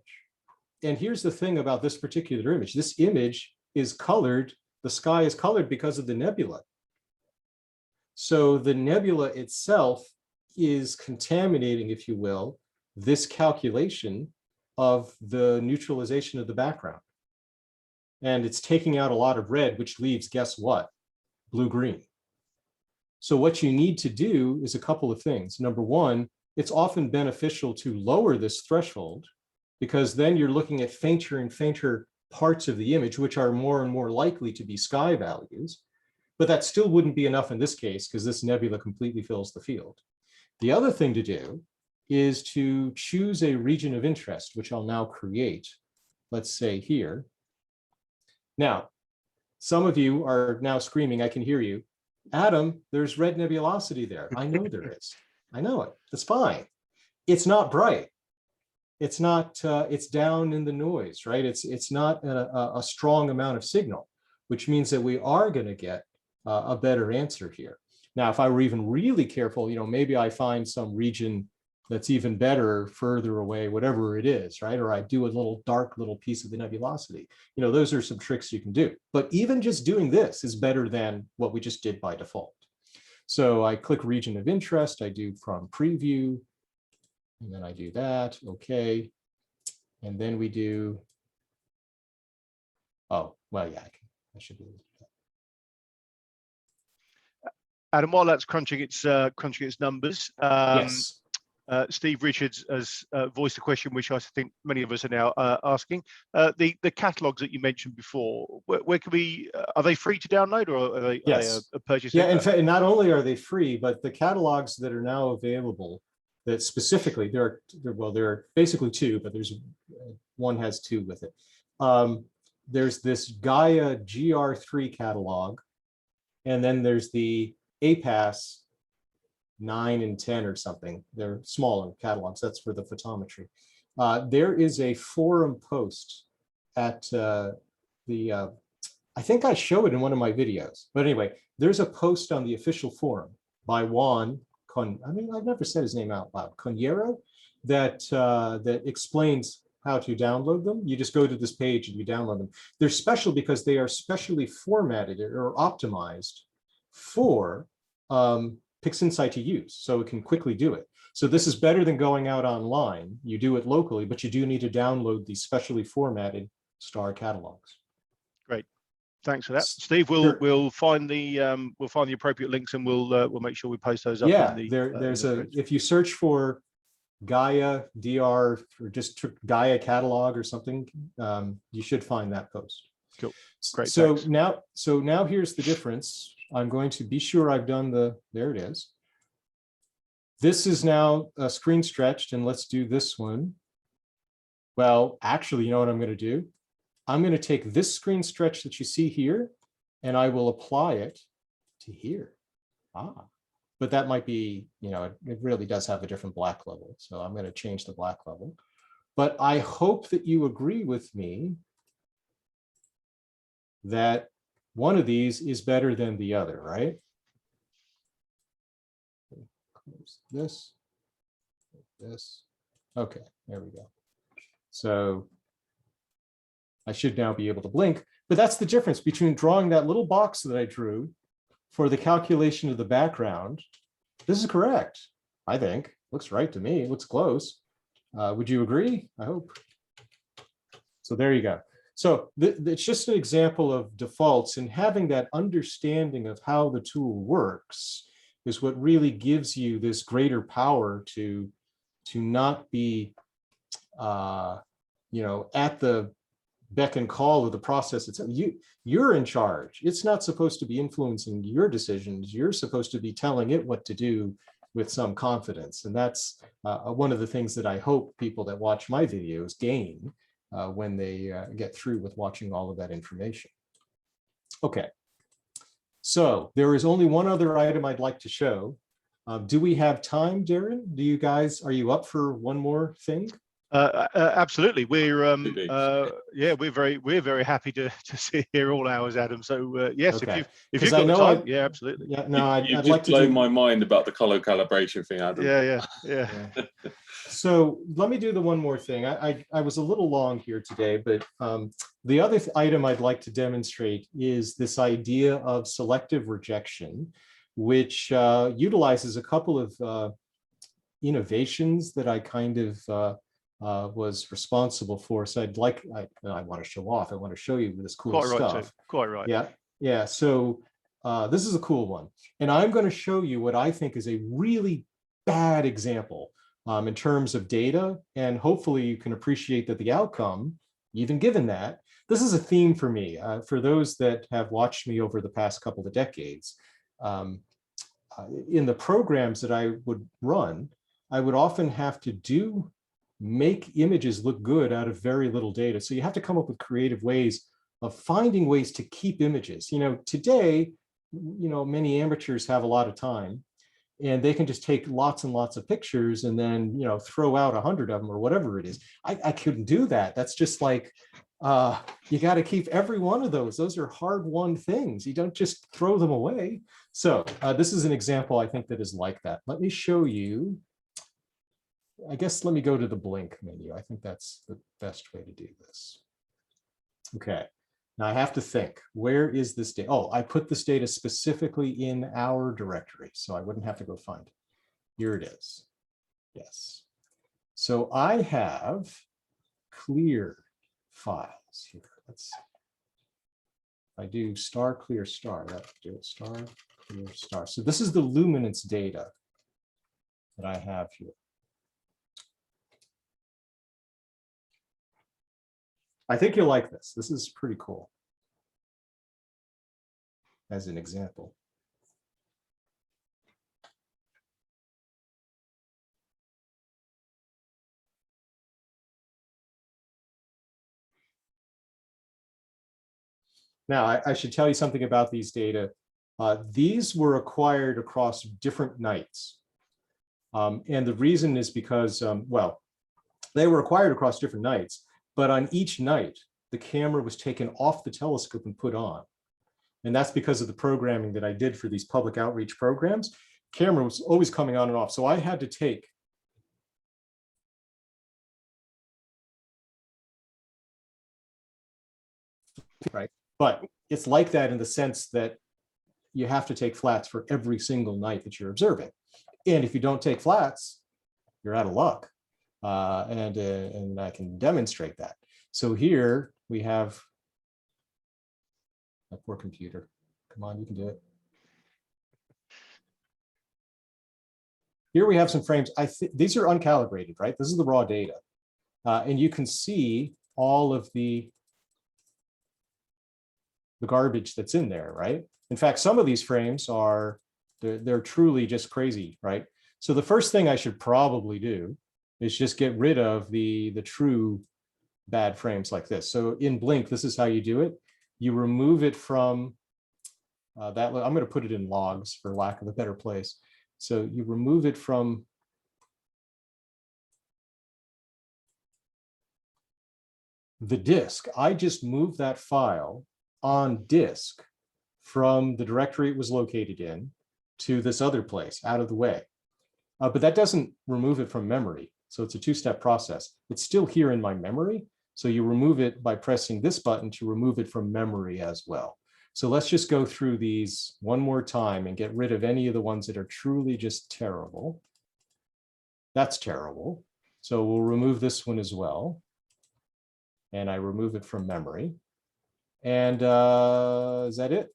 S3: And here's the thing about this particular image. This image is colored, the sky is colored because of the nebula. So the nebula itself is contaminating, if you will, this calculation of the neutralization of the background. And it's taking out a lot of red, which leaves, guess what? Blue-green. So what you need to do is a couple of things. Number one, it's often beneficial to lower this threshold, because then you're looking at fainter and fainter parts of the image, which are more and more likely to be sky values. But that still wouldn't be enough in this case, because this nebula completely fills the field. The other thing to do is to choose a region of interest, which I'll now create, let's say here. Now, some of you are now screaming, I can hear you, Adam, there's red nebulosity there. I know there is. I know it. That's fine. It's not bright. It's not, it's down in the noise, right? It's not a strong amount of signal, which means that we are going to get a better answer here. Now, if I were even really careful, you know, maybe I find some region that's even better further away, whatever it is, right? Or I do a little dark little piece of the nebulosity. You know, those are some tricks you can do. But even just doing this is better than what we just did by default. So I click region of interest, I do from preview, and then I do that, okay. And then we do, oh, well, yeah, I should be able to do that.
S1: Adam, while that's crunching its numbers,
S3: Yes.
S1: Steve Richards has voiced a question which I think many of us are now asking. The catalogs that you mentioned before, where can we, are they free to download, or are they,
S3: yes.
S1: are they a purchase?
S3: Yeah, in fact, not only are they free, but the catalogs that are now available that specifically, there are basically two, but there's one has two with it. There's this Gaia GR3 catalog, and then there's the APAS 9 and 10 or something. They're smaller catalogs. That's for the photometry. There is a forum post at I think I show it in one of my videos. But anyway, there's a post on the official forum by Juan I've never said his name out loud, Conero, that explains how to download them. You just go to this page and you download them. They're special because they are specially formatted or optimized for Pixinsight to use, so it can quickly do it. So this is better than going out online. You do it locally, but you do need to download these specially formatted star catalogs.
S1: Great. Thanks for that, Steve. We'll find the appropriate links, and we'll make sure we post those up.
S3: Yeah,
S1: in the,
S3: there's
S1: in the
S3: a
S1: threads.
S3: if you search for Gaia DR or just Gaia catalog or something, you should find that post.
S1: Cool. Great.
S3: So
S1: thanks.
S3: now here's the difference. I'm going to be sure I've done there it is. This is now screen stretched, and let's do this one. Well, actually, you know what I'm going to do? I'm going to take this screen stretch that you see here, and I will apply it to here. But that might be, it really does have a different black level. So I'm going to change the black level. But I hope that you agree with me that one of these is better than the other, right? Close this. Okay, there we go. So I should now be able to blink, but that's the difference between drawing that little box that I drew for the calculation of the background. This is correct, I think. Looks right to me, it looks close. Would you agree? I hope. So there you go. So it's just an example of defaults, and having that understanding of how the tool works is what really gives you this greater power to not be at the beck and call of the process itself. You're in charge. It's not supposed to be influencing your decisions. You're supposed to be telling it what to do with some confidence. And that's one of the things that I hope people that watch my videos gain when they get through with watching all of that information. Okay, so there is only one other item I'd like to show. Do we have time, Darren? Are you up for one more thing?
S1: Absolutely. We're we're very happy to sit here all hours, Adam. So yes,
S3: okay.
S1: if you've got the time, yeah, absolutely.
S3: Yeah, no,
S2: I'd like to blow my mind about the color calibration thing, Adam.
S1: Yeah.
S3: So let me do the one more thing. I was a little long here today, but the other item I'd like to demonstrate is this idea of selective rejection, which utilizes a couple of innovations that I kind of was responsible for. So I want to show off. I want to show you this cool stuff.
S1: Quite right.
S3: Yeah. So this is a cool one, and I'm going to show you what I think is a really bad example in terms of data, and hopefully you can appreciate that the outcome, even given that, this is a theme for me. For those that have watched me over the past couple of decades, in the programs that I would run, I would often have to make images look good out of very little data. So you have to come up with creative ways of finding ways to keep images. Today, many amateurs have a lot of time, and they can just take lots and lots of pictures and then, throw out 100 of them or whatever it is. I couldn't do that. That's just like, you got to keep every one of those. Those are hard-won things. You don't just throw them away. So this is an example, I think, that is like that. Let me show you. I guess let me go to the blink menu. I think that's the best way to do this. Okay, now I have to think, where is this data? Oh, I put this data specifically in our directory, so I wouldn't have to go find it. Here it is. Yes. So I have clear files here. I do star clear star, that would do it, star clear star. So this is the luminance data that I have here. I think you'll like this. This is pretty cool as an example. Now, I should tell you something about these data. These were acquired across different nights. And the reason is because, well, they were acquired across different nights, but on each night, the camera was taken off the telescope and put on. And that's because of the programming that I did for these public outreach programs. Camera was always coming on and off. So I had to take right. But it's like that in the sense that you have to take flats for every single night that you're observing. And if you don't take flats, you're out of luck. And I can demonstrate that. So here we have My poor computer. Come on, you can do it. Here we have some frames. These are uncalibrated, right? This is the raw data. And you can see all of the garbage that's in there, right? In fact, some of these frames are, they're truly just crazy, right? So the first thing I should probably do is just get rid of the true bad frames like this. So in Blink, this is how you do it. You remove it from that. I'm going to put it in logs for lack of a better place. So you remove it from the disk. I just moved that file on disk from the directory it was located in to this other place out of the way. But that doesn't remove it from memory. So it's a two-step process. It's still here in my memory. So you remove it by pressing this button to remove it from memory as well. So let's just go through these one more time and get rid of any of the ones that are truly just terrible. That's terrible. So we'll remove this one as well. And I remove it from memory. And is that it?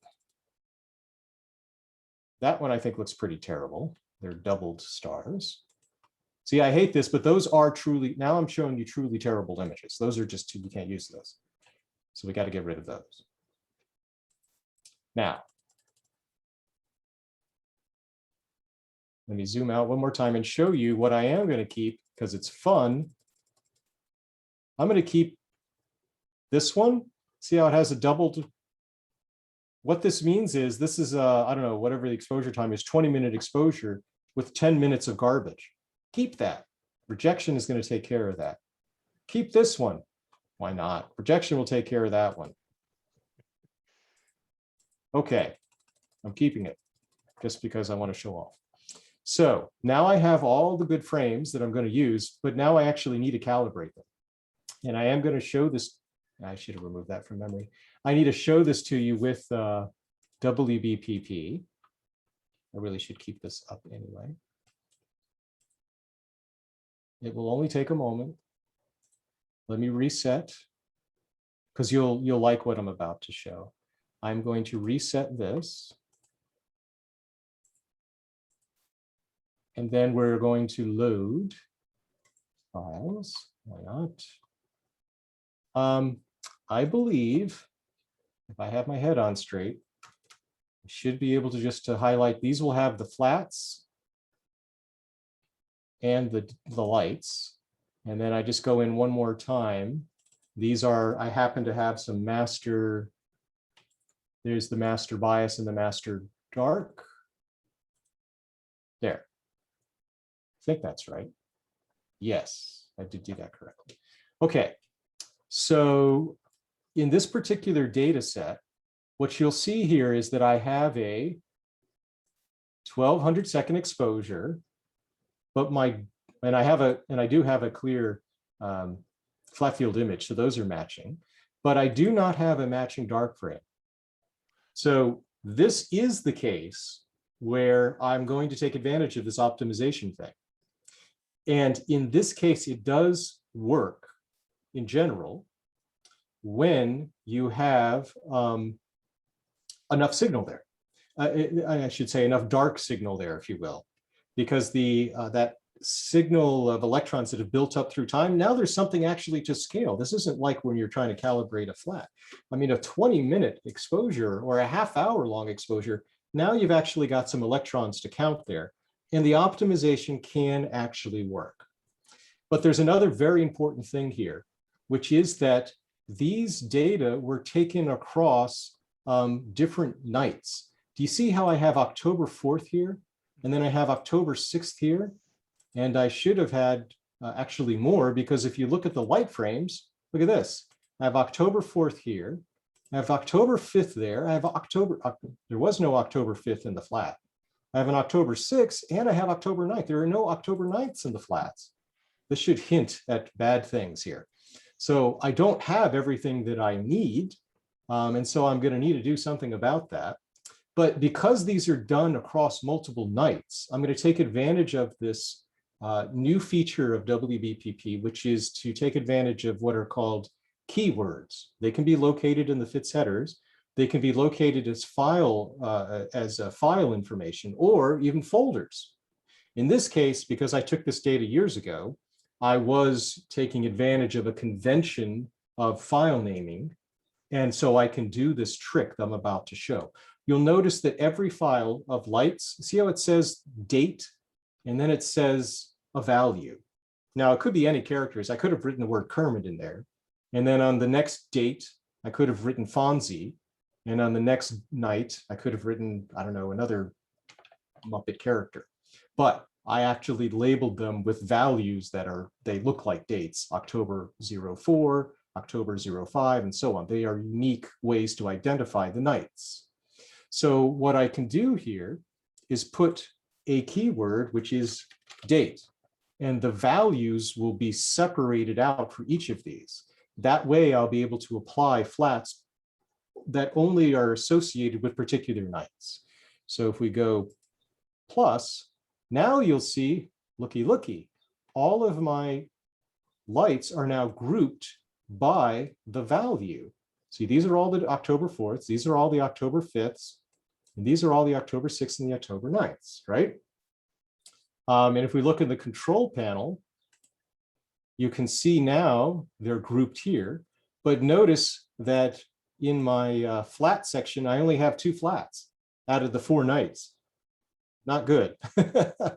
S3: That one I think looks pretty terrible. They're doubled stars. See, I hate this, but those are truly, now I'm showing you truly terrible images. Those are just too, you can't use those. So we got to get rid of those. Now, let me zoom out one more time and show you what I am going to keep because it's fun. I'm going to keep this one. See how it has a doubled. What this means is this is, I don't know, whatever the exposure time is, 20-minute exposure with 10 minutes of garbage. Keep that. Rejection is going to take care of that. Keep this one. Why not? Rejection will take care of that one. Okay, I'm keeping it just because I want to show off. So now I have all the good frames that I'm going to use, but now I actually need to calibrate them. And I am going to show this. I should have removed that from memory. I need to show this to you with WBPP. I really should keep this up anyway. It will only take a moment. Let me reset because you'll like what I'm about to show. I'm going to reset this. And then we're going to load files. Why not? I believe if I have my head on straight, I should be able to just highlight. These will have the flats and the lights. And then I just go in one more time. These are, I happen to have some master. There's the master bias and the master dark. There. I think that's right. Yes, I did do that correctly. Okay, so in this particular data set, what you'll see here is that I have a 1200 second exposure, but I do have a clear flat field image, so those are matching, but I do not have a matching dark frame. So this is the case where I'm going to take advantage of this optimization thing. And in this case, it does work in general when you have enough signal there. I should say enough dark signal there, if you will, because that signal of electrons that have built up through time, now there's something actually to scale. This isn't like when you're trying to calibrate a flat. I mean, a 20-minute exposure or a half-hour-long exposure, now you've actually got some electrons to count there, and the optimization can actually work. But there's another very important thing here, which is that these data were taken across different nights. Do you see how I have October 4th here? And then I have October 6th here. And I should have had actually more, because if you look at the light frames, look at this. I have October 4th here. I have October 5th there. I have there was no October 5th in the flat. I have an October 6th and I have October 9th. There are no October 9ths in the flats. This should hint at bad things here. So I don't have everything that I need. And so I'm going to need to do something about that. But because these are done across multiple nights, I'm going to take advantage of this new feature of WBPP, which is to take advantage of what are called keywords. They can be located in the FITS headers. They can be located as file information or even folders. In this case, because I took this data years ago, I was taking advantage of a convention of file naming. And so I can do this trick that I'm about to show. You'll notice that every file of lights, see how it says date, and then it says a value. Now it could be any characters. I could have written the word Kermit in there. And then on the next date, I could have written Fonzie. And on the next night, I could have written, I don't know, another Muppet character. But I actually labeled them with values that they look like dates, October 04, October 05, and so on. They are unique ways to identify the nights. So what I can do here is put a keyword, which is date, and the values will be separated out for each of these. That way I'll be able to apply flats that only are associated with particular nights. So if we go plus, now you'll see, looky, all of my lights are now grouped by the value. See, these are all the October 4th, these are all the October 5th, and these are all the October 6th and the October 9th, right? And if we look in the control panel, you can see now they're grouped here, but notice that in my flat section, I only have 2 flats out of the 4 nights. Not good, but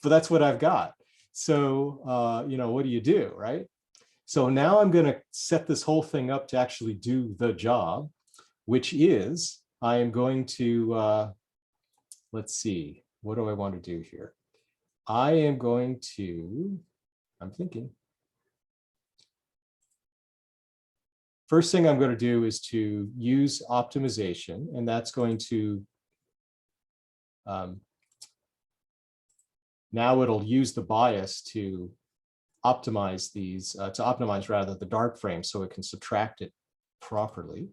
S3: that's what I've got. So, you know, what do you do, right? So now I'm going to set this whole thing up to actually do the job, which is I am going to, let's see, what do I want to do here? I am going to, I'm thinking. First thing I'm going to do is to use optimization, and that's going to, now it'll use the bias to optimize these, to optimize rather the dark frame so it can subtract it properly.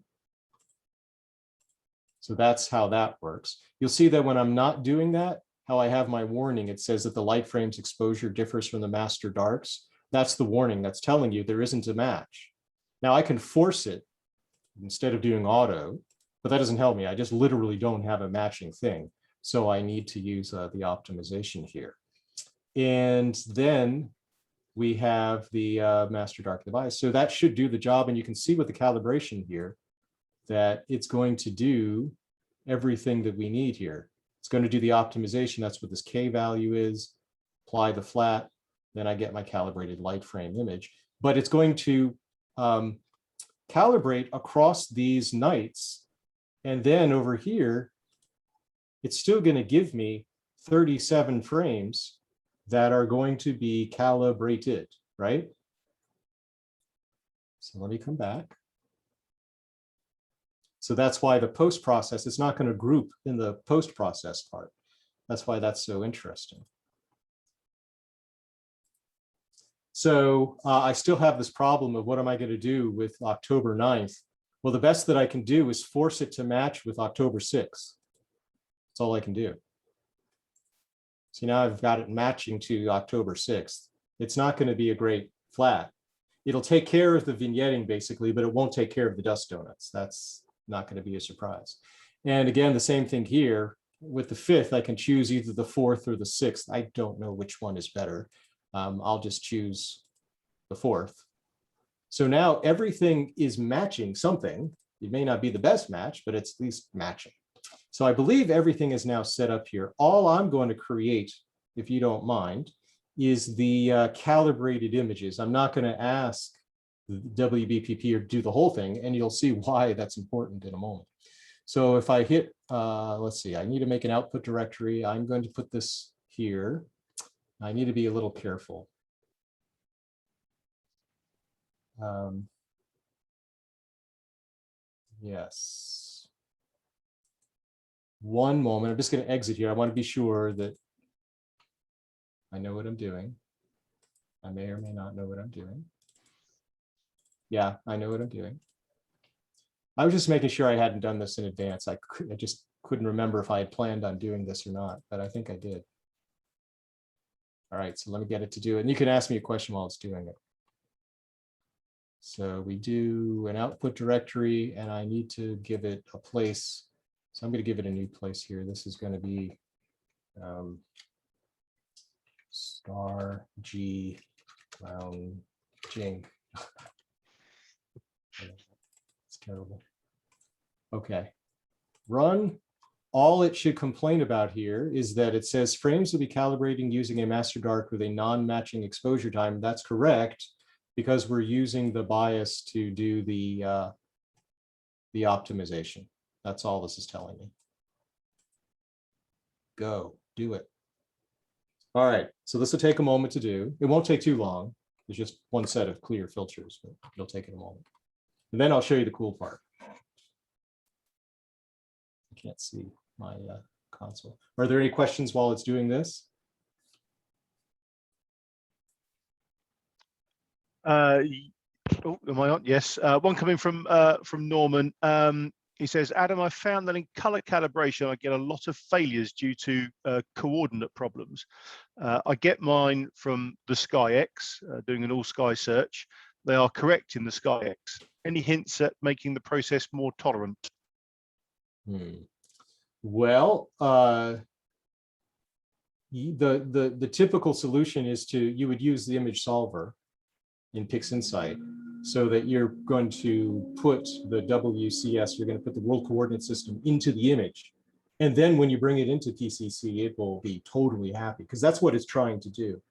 S3: So that's how that works. You'll see that when I'm not doing that, how I have my warning, it says that the light frame's exposure differs from the master darks. That's the warning that's telling you there isn't a match. Now I can force it instead of doing auto, but that doesn't help me. I just literally don't have a matching thing. So I need to use the optimization here. And then we have the master dark bias. So that should do the job. And you can see with the calibration here that it's going to do everything that we need here. It's going to do the optimization. That's what this K value is. Apply the flat. Then I get my calibrated light frame image. But it's going to calibrate across these nights. And then over here, it's still going to give me 37 frames that are going to be calibrated, right? So let me come back. So that's why the post-process, it's not going to group in the post-process part. That's why that's so interesting. So I still have this problem of what am I going to do with October 9th? Well, the best that I can do is force it to match with October 6th. That's all I can do. See, now I've got it matching to October 6th. It's not going to be a great flat. It'll take care of the vignetting basically, but it won't take care of the dust donuts. That's not going to be a surprise. And again, the same thing here with the 5th, I can choose either the 4th or the 6th. I don't know which one is better. I'll just choose the 4th. So now everything is matching something. It may not be the best match, but it's at least matching. So I believe everything is now set up here. All I'm going to create, if you don't mind, is the calibrated images. I'm not going to ask the WBPP to do the whole thing, and you'll see why that's important in a moment. So if I hit, let's see, I need to make an output directory. I'm going to put this here. I need to be a little careful. Yes. One moment, I'm just going to exit here. I want to be sure that I know what I'm doing. I may or may not know what I'm doing. Yeah, I know what I'm doing. I was just making sure I hadn't done this in advance. I just couldn't remember if I had planned on doing this or not, but I think I did. All right, so let me get it to do it. And you can ask me a question while it's doing it. So we do an output directory, and I need to give it a place. So I'm going to give it a new place here. This is going to be star G lounging. It's terrible. Okay, run. All it should complain about here is that it says frames will be calibrating using a master dark with a non-matching exposure time. That's correct, because we're using the bias to do the optimization. That's all this is telling me. Go, do it. All right, so this will take a moment to do. It won't take too long. There's just one set of clear filters, but it'll take it a moment. And then I'll show you the cool part. I can't see my console. Are there any questions while it's doing this?
S1: Oh, am I on? Yes. One coming from Norman. He says, Adam, I found that in color calibration, I get a lot of failures due to coordinate problems. I get mine from the SkyX, doing an all sky search. They are correct in the SkyX. Any hints at making the process more tolerant?
S3: Well, the typical solution is you would use the image solver in Pixinsight, so that you're going to put the WCS, you're going to put the world coordinate system into the image. And then when you bring it into PCC, it will be totally happy, because that's what it's trying to do.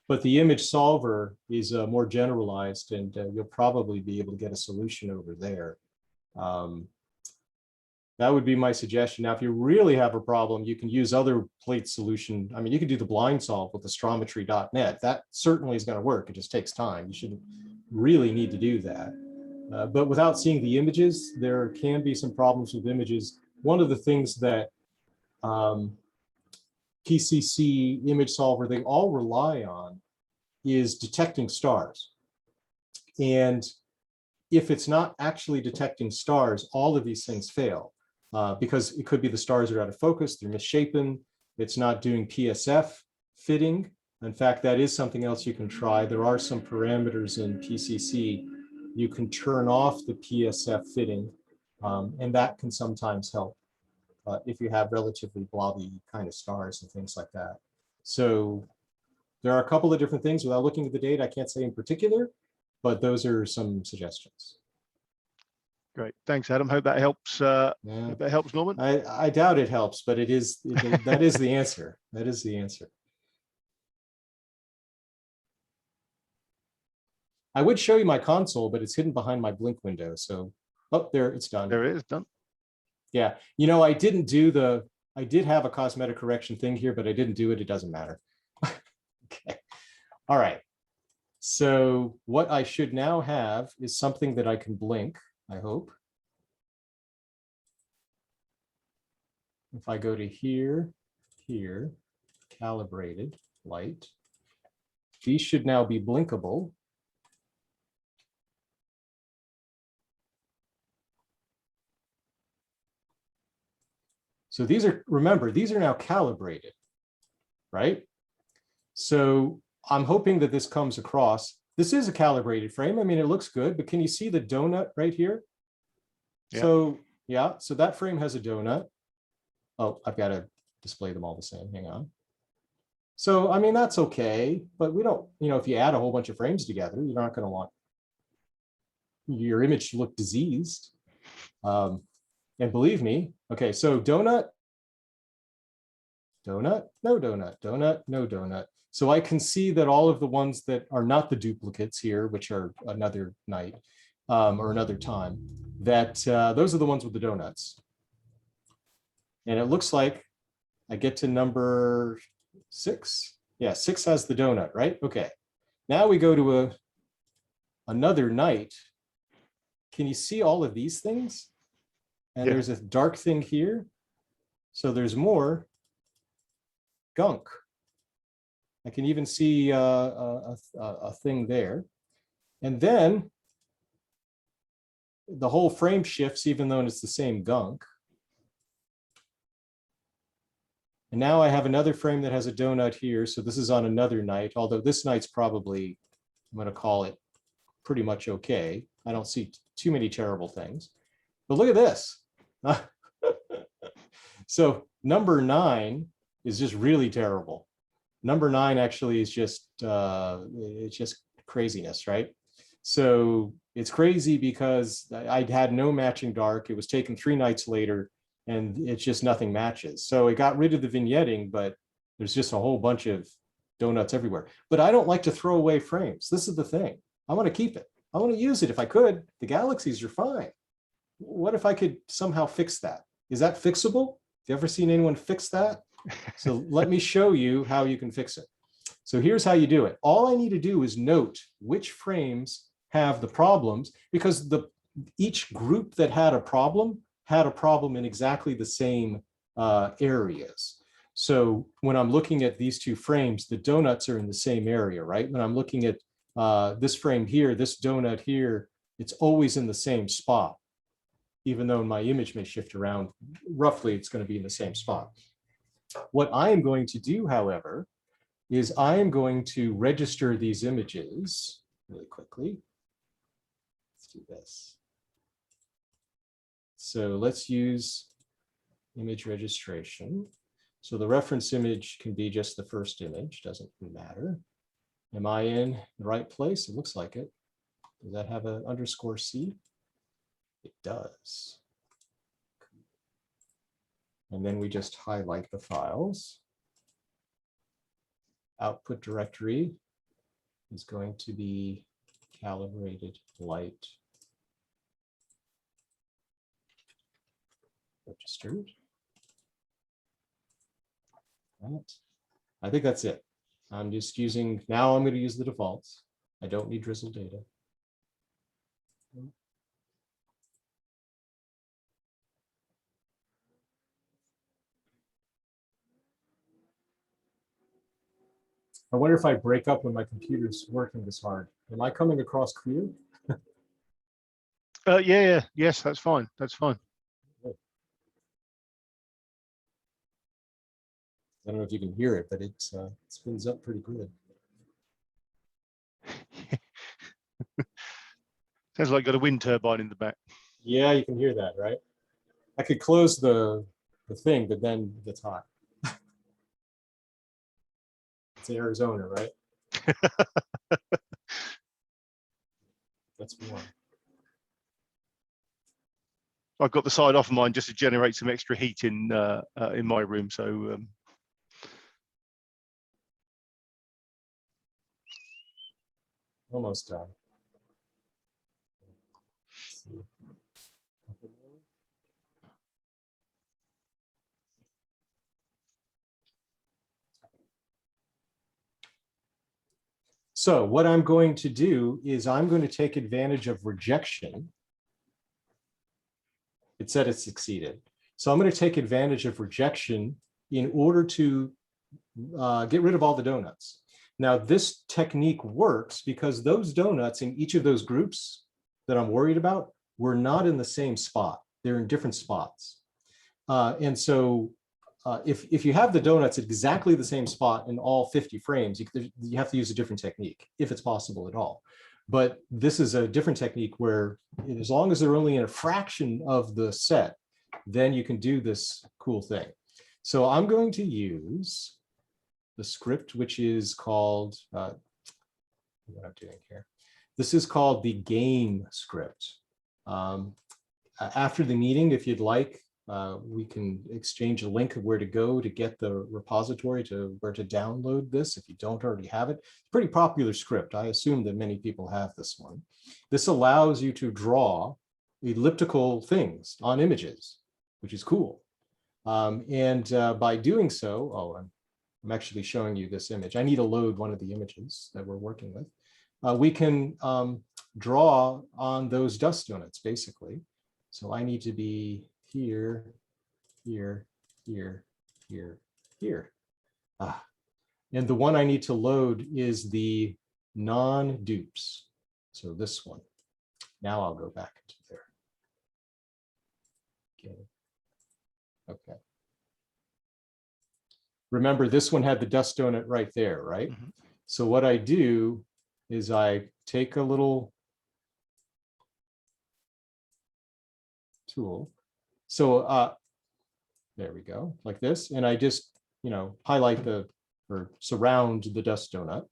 S3: But the image solver is more generalized, and you'll probably be able to get a solution over there. That would be my suggestion. Now, if you really have a problem, you can use other plate solution. I mean, you can do the blind solve with astrometry.net. That certainly is going to work. It just takes time. You shouldn't really need to do that. But without seeing the images, there can be some problems with images. One of the things that PCC, image solver, they all rely on is detecting stars. And if it's not actually detecting stars, all of these things fail. Because it could be the stars are out of focus, they're misshapen, it's not doing PSF fitting. In fact, that is something else you can try. There are some parameters in PCC. You can turn off the PSF fitting, and that can sometimes help if you have relatively blobby kind of stars and things like that. So there are a couple of different things. Without looking at the data, I can't say in particular, but those are some suggestions.
S1: Great, thanks, Adam. Hope that helps. Hope that helps, Norman.
S3: I doubt it helps, but it is that is the answer. That is the answer. I would show you my console, but it's hidden behind my blink window. So, oh, there, it's done.
S1: There it is, done.
S3: Yeah, you know, I did have a cosmetic correction thing here, but I didn't do it. It doesn't matter. Okay. All right. So what I should now have is something that I can blink, I hope. If I go to here, calibrated light, these should now be blinkable. So these are, remember, these are now calibrated, right? So I'm hoping that this comes across. This is a calibrated frame. I mean, it looks good, but can you see the donut right here? Yeah. So yeah, so that frame has a donut. Oh, I've got to display them all the same. Hang on. So, I mean, that's okay, but we don't, you know, if you add a whole bunch of frames together, you're not going to want your image to look diseased. And believe me, okay, so donut, no donut, no donut. So I can see that all of the ones that are not the duplicates here, which are another night or another time, that those are the ones with the donuts. And it looks like I get to number 6. Yeah, 6 has the donut, right? Okay. Now we go to another night. Can you see all of these things? And yeah, there's a dark thing here. So there's more gunk. I can even see a thing there. And then the whole frame shifts, even though it's the same gunk. And now I have another frame that has a donut here. So this is on another night, although this night's probably, I'm going to call it pretty much okay. I don't see too many terrible things. But look at this. So number 9 is just really terrible. Number 9 actually is just it's just craziness, right? So it's crazy because I had no matching dark. It was taken 3 nights later, and it's just nothing matches. So it got rid of the vignetting, but there's just a whole bunch of donuts everywhere. But I don't like to throw away frames. This is the thing. I want to keep it. I want to use it if I could. The galaxies are fine. What if I could somehow fix that? Is that fixable? Have you ever seen anyone fix that? So let me show you how you can fix it. So here's how you do it. All I need to do is note which frames have the problems, because each group that had a problem in exactly the same areas. So when I'm looking at these 2 frames, the donuts are in the same area, right? When I'm looking at this frame here, this donut here, it's always in the same spot. Even though my image may shift around, roughly it's going to be in the same spot. What I am going to do, however, is I am going to register these images really quickly. Let's do this. So let's use image registration. So the reference image can be just the first image, doesn't matter. Am I in the right place? It looks like it. Does that have an _C? It does. And then we just highlight the files. Output directory is going to be calibrated light registered. Right. I think that's it. I'm just using, now I'm going to use the defaults. I don't need drizzle data. I wonder if I break up when my computer's working this hard. Am I coming across clear?
S1: Yes, that's fine. That's fine.
S3: I don't know if you can hear it, but it spins up pretty good.
S1: Sounds like you got a wind turbine in the back.
S3: Yeah, you can hear that, right? I could close the thing, but then it gets hot. It's Arizona, right? That's warm.
S1: I've got the side off of mine just to generate some extra heat in my room. So
S3: Almost done. So what I'm going to do is I'm going to take advantage of rejection. It said it succeeded. So I'm going to take advantage of rejection in order to get rid of all the donuts. Now, this technique works because those donuts in each of those groups that I'm worried about were not in the same spot. They're in different spots. And so if you have the donuts at exactly the same spot in all 50 frames, you have to use a different technique, if it's possible at all. But this is a different technique where, as long as they're only in a fraction of the set, then you can do this cool thing. So I'm going to use the script, which is called, what I'm doing here. This is called the game script. After the meeting, if you'd like, we can exchange a link of where to go to get the repository to where to download this if you don't already have it. It's a pretty popular script. I assume that many people have this one. This allows you to draw elliptical things on images, which is cool. By doing so, I'm actually showing you this image. I need to load one of the images that we're working with. We can draw on those dust donuts, basically. So I need to be here, here, here, here, here. And the one I need to load is the non-dupes. So this one. Now I'll go back to there. Okay. Remember, this one had the dust donut right there, right? Mm-hmm. So what I do is I take a little tool. So there we go, like this. And I just, highlight or surround the dust donut.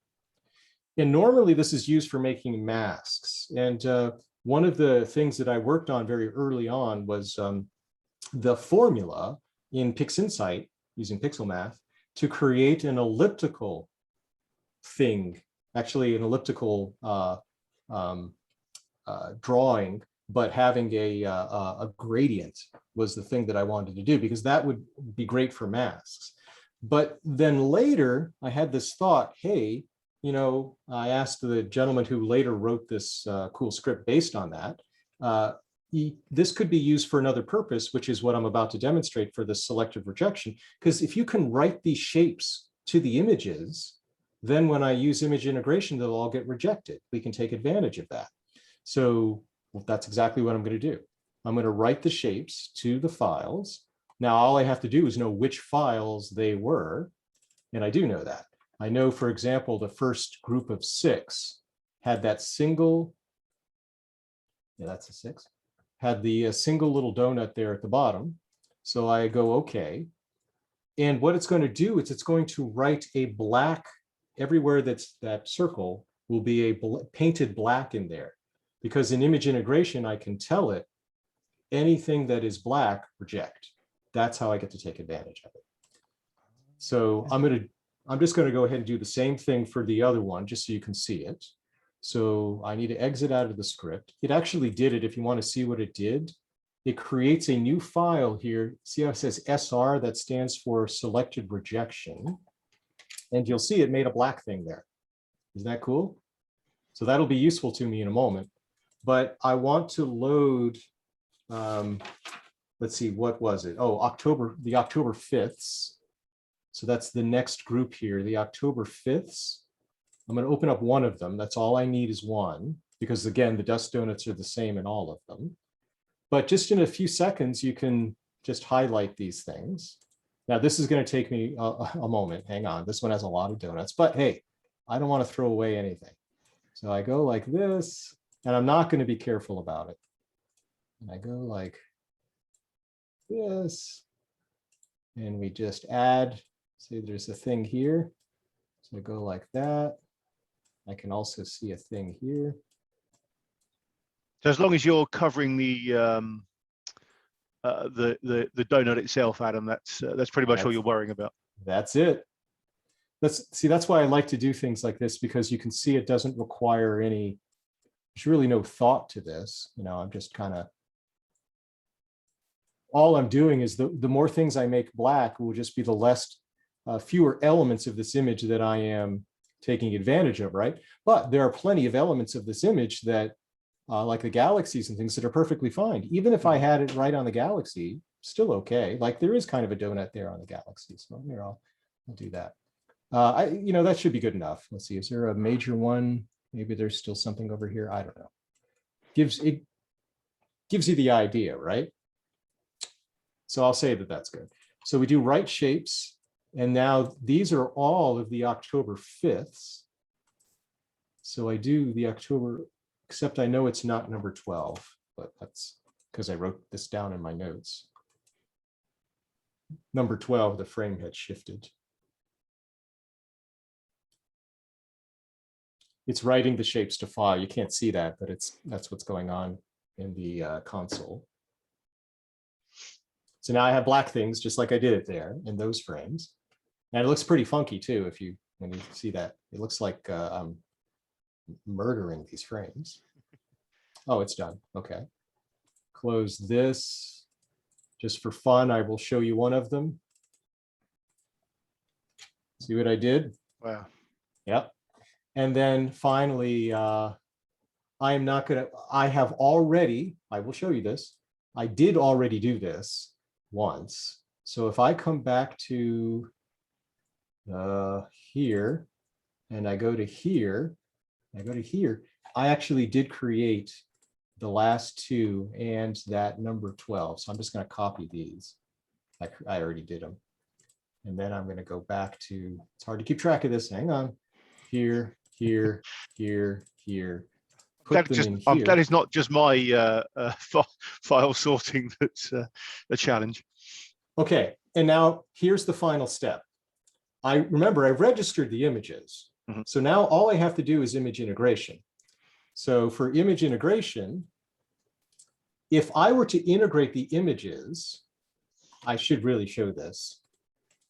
S3: And normally this is used for making masks. And one of the things that I worked on very early on was the formula in Pixinsight using pixel math to create an elliptical thing, actually an elliptical drawing, but having a gradient was the thing that I wanted to do, because that would be great for masks. But then later I had this thought, hey, I asked the gentleman who later wrote this cool script based on that. This could be used for another purpose, which is what I'm about to demonstrate for the selective rejection. Because if you can write these shapes to the images, then when I use image integration, they'll all get rejected. We can take advantage of that. So that's exactly what I'm going to do. I'm going to write the shapes to the files. Now, all I have to do is know which files they were. And I do know that. I know, for example, the first group of 6 had that single, that's a 6, had the single little donut there at the bottom. So I go, okay. And what it's going to do is it's going to write a black, everywhere that's that circle will be a painted black in there. Because in image integration, I can tell it anything that is black, reject. That's how I get to take advantage of it. So I'm just going to go ahead and do the same thing for the other one, just so you can see it. So I need to exit out of the script. It actually did it. If you want to see what it did, it creates a new file here. See how it says SR? That stands for selected rejection. And you'll see it made a black thing there. Isn't that cool? So that'll be useful to me in a moment. But I want to load, let's see, what was it? Oh, the October 5ths. So that's the next group here, the October 5ths. I'm going to open up one of them. That's all I need is one, because again, the dust donuts are the same in all of them. But just in a few seconds, you can just highlight these things. Now, this is going to take me a moment. Hang on. This one has a lot of donuts, but hey, I don't want to throw away anything. So I go like this, and I'm not going to be careful about it. And I go like this, and we just add, see there's a thing here. So I go like that. I can also see a thing here.
S1: So as long as you're covering the donut itself, Adam, that's pretty much all you're worrying about.
S3: That's it. That's why I like to do things like this, because you can see it doesn't require any, there's really no thought to this. I'm just kind of, all I'm doing is the more things I make black will just be the less, fewer elements of this image that I am taking advantage of, right? But there are plenty of elements of this image that, like the galaxies and things, that are perfectly fine. Even if I had it right on the galaxy, still okay. Like there is kind of a donut there on the galaxy. So here, I'll do that. That should be good enough. Let's see, is there a major one? Maybe there's still something over here. I don't know. It gives you the idea, right? So I'll say that that's good. So we do right shapes. And now these are all of the October 5ths. So I do the October, except I know it's not number 12, but that's because I wrote this down in my notes. Number 12, the frame had shifted. It's writing the shapes to file. You can't see that, but that's what's going on in the console. So now I have black things just like I did it there in those frames. And it looks pretty funky too, when you see that. It looks like I'm murdering these frames. Oh, it's done. Okay. Close this. Just for fun, I will show you one of them. See what I did?
S1: Wow.
S3: Yep. And then finally, I have already, I will show you this. I did already do this once. So if I come back to here, and I go to here, I actually did create the last two and that number 12. So I'm just going to copy these. I already did them. And then I'm going to go back to, it's hard to keep track of this. Hang on. Here, here, here, here. put them in here.
S1: that is not just my file sorting that's a challenge.
S3: Okay, and now here's the final step. Remember I registered the images.
S1: Mm-hmm.
S3: So now all I have to do is image integration. So for image integration, if I were to integrate the images, I should really show this.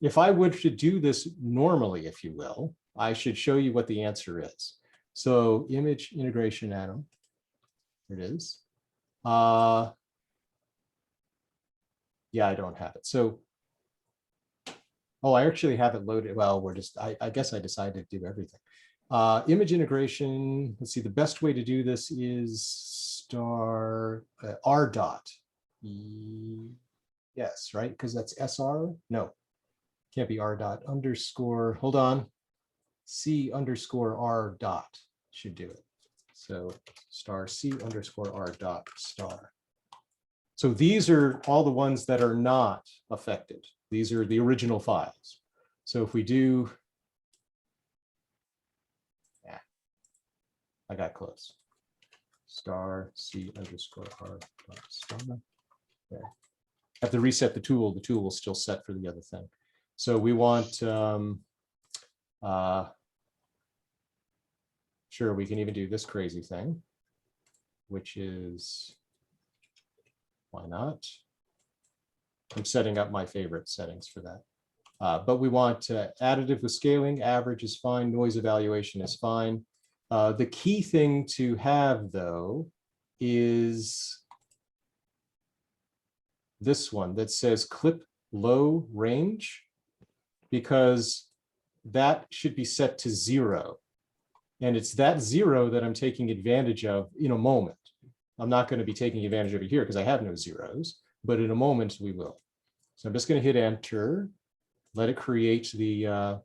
S3: If I were to do this normally, if you will, I should show you what the answer is. So image integration atom, here it is. Yeah, I don't have it. So, oh, I actually have it loaded. Well, I guess I decided to do everything. Image integration, let's see, the best way to do this is star R dot. Yes, right? Because that's SR? No, can't be R dot underscore, hold on. C underscore R dot should do it. So star C underscore R dot star. So these are all the ones that are not affected. These are the original files. So if we do, yeah, I got close. Star C underscore R dot star. There. Have to reset the tool will still set for the other thing. So we want, sure, we can even do this crazy thing, which is, why not? I'm setting up my favorite settings for that. But we want additive with scaling, average is fine, noise evaluation is fine. The key thing to have though is this one that says clip low range, because that should be set to 0. And it's that 0 that I'm taking advantage of in a moment. I'm not going to be taking advantage of it here because I have no zeros, but in a moment we will. So I'm just going to hit enter, let it create the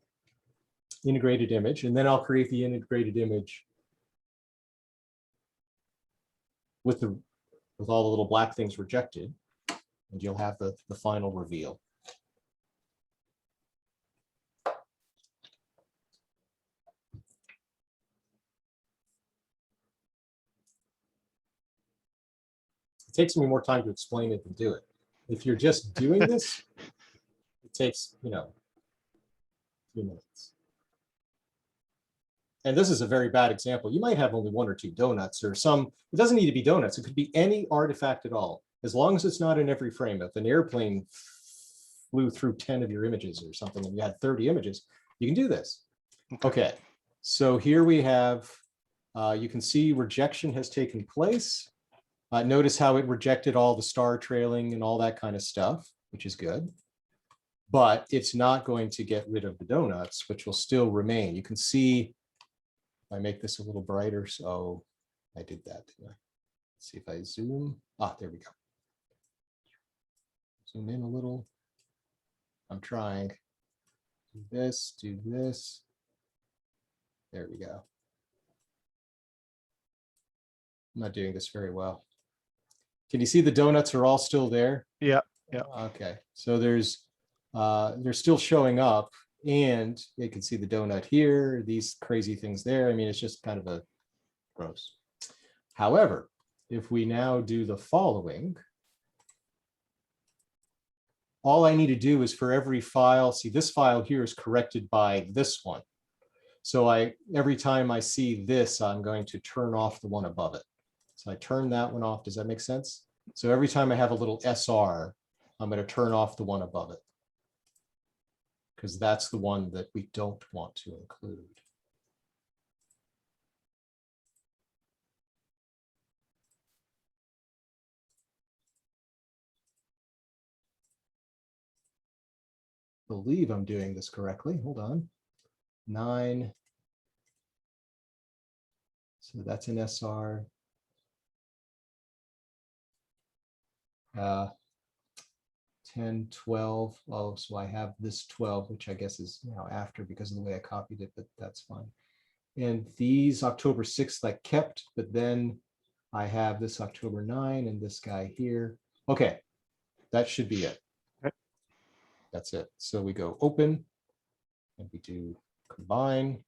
S3: integrated image, and then I'll create the integrated image with all the little black things rejected, and you'll have the final reveal. It takes me more time to explain it than do it. If you're just doing this, it takes, a few minutes. And this is a very bad example. You might have only 1 or 2 donuts or some, it doesn't need to be donuts. It could be any artifact at all, as long as it's not in every frame. If an airplane flew through 10 of your images or something and you had 30 images, you can do this. Okay, so here we have, you can see rejection has taken place. Notice how it rejected all the star trailing and all that kind of stuff, which is good. But it's not going to get rid of the donuts, which will still remain. You can see, if I make this a little brighter, so I did that. Let's see if I zoom. There we go. Zoom in a little. I'm trying. Do this, do this. There we go. I'm not doing this very well. Can you see the donuts are all still there?
S1: Yeah, yeah.
S3: Okay, so they're still showing up, and you can see the donut here, these crazy things there. I mean, it's just kind of a gross. However, if we now do the following, all I need to do is for every file, see this file here is corrected by this one. So every time I see this, I'm going to turn off the one above it. So I turn that one off. Does that make sense? So every time I have a little SR, I'm going to turn off the one above it, because that's the one that we don't want to include. I believe I'm doing this correctly. Hold on. 9. So that's an SR. 10, 12. Oh, so I have this 12, which I guess is now after because of the way I copied it, but that's fine. And these October 6th I kept, but then I have this October 9 and this guy here. Okay, that should be it. That's it. So we go open and we do combine.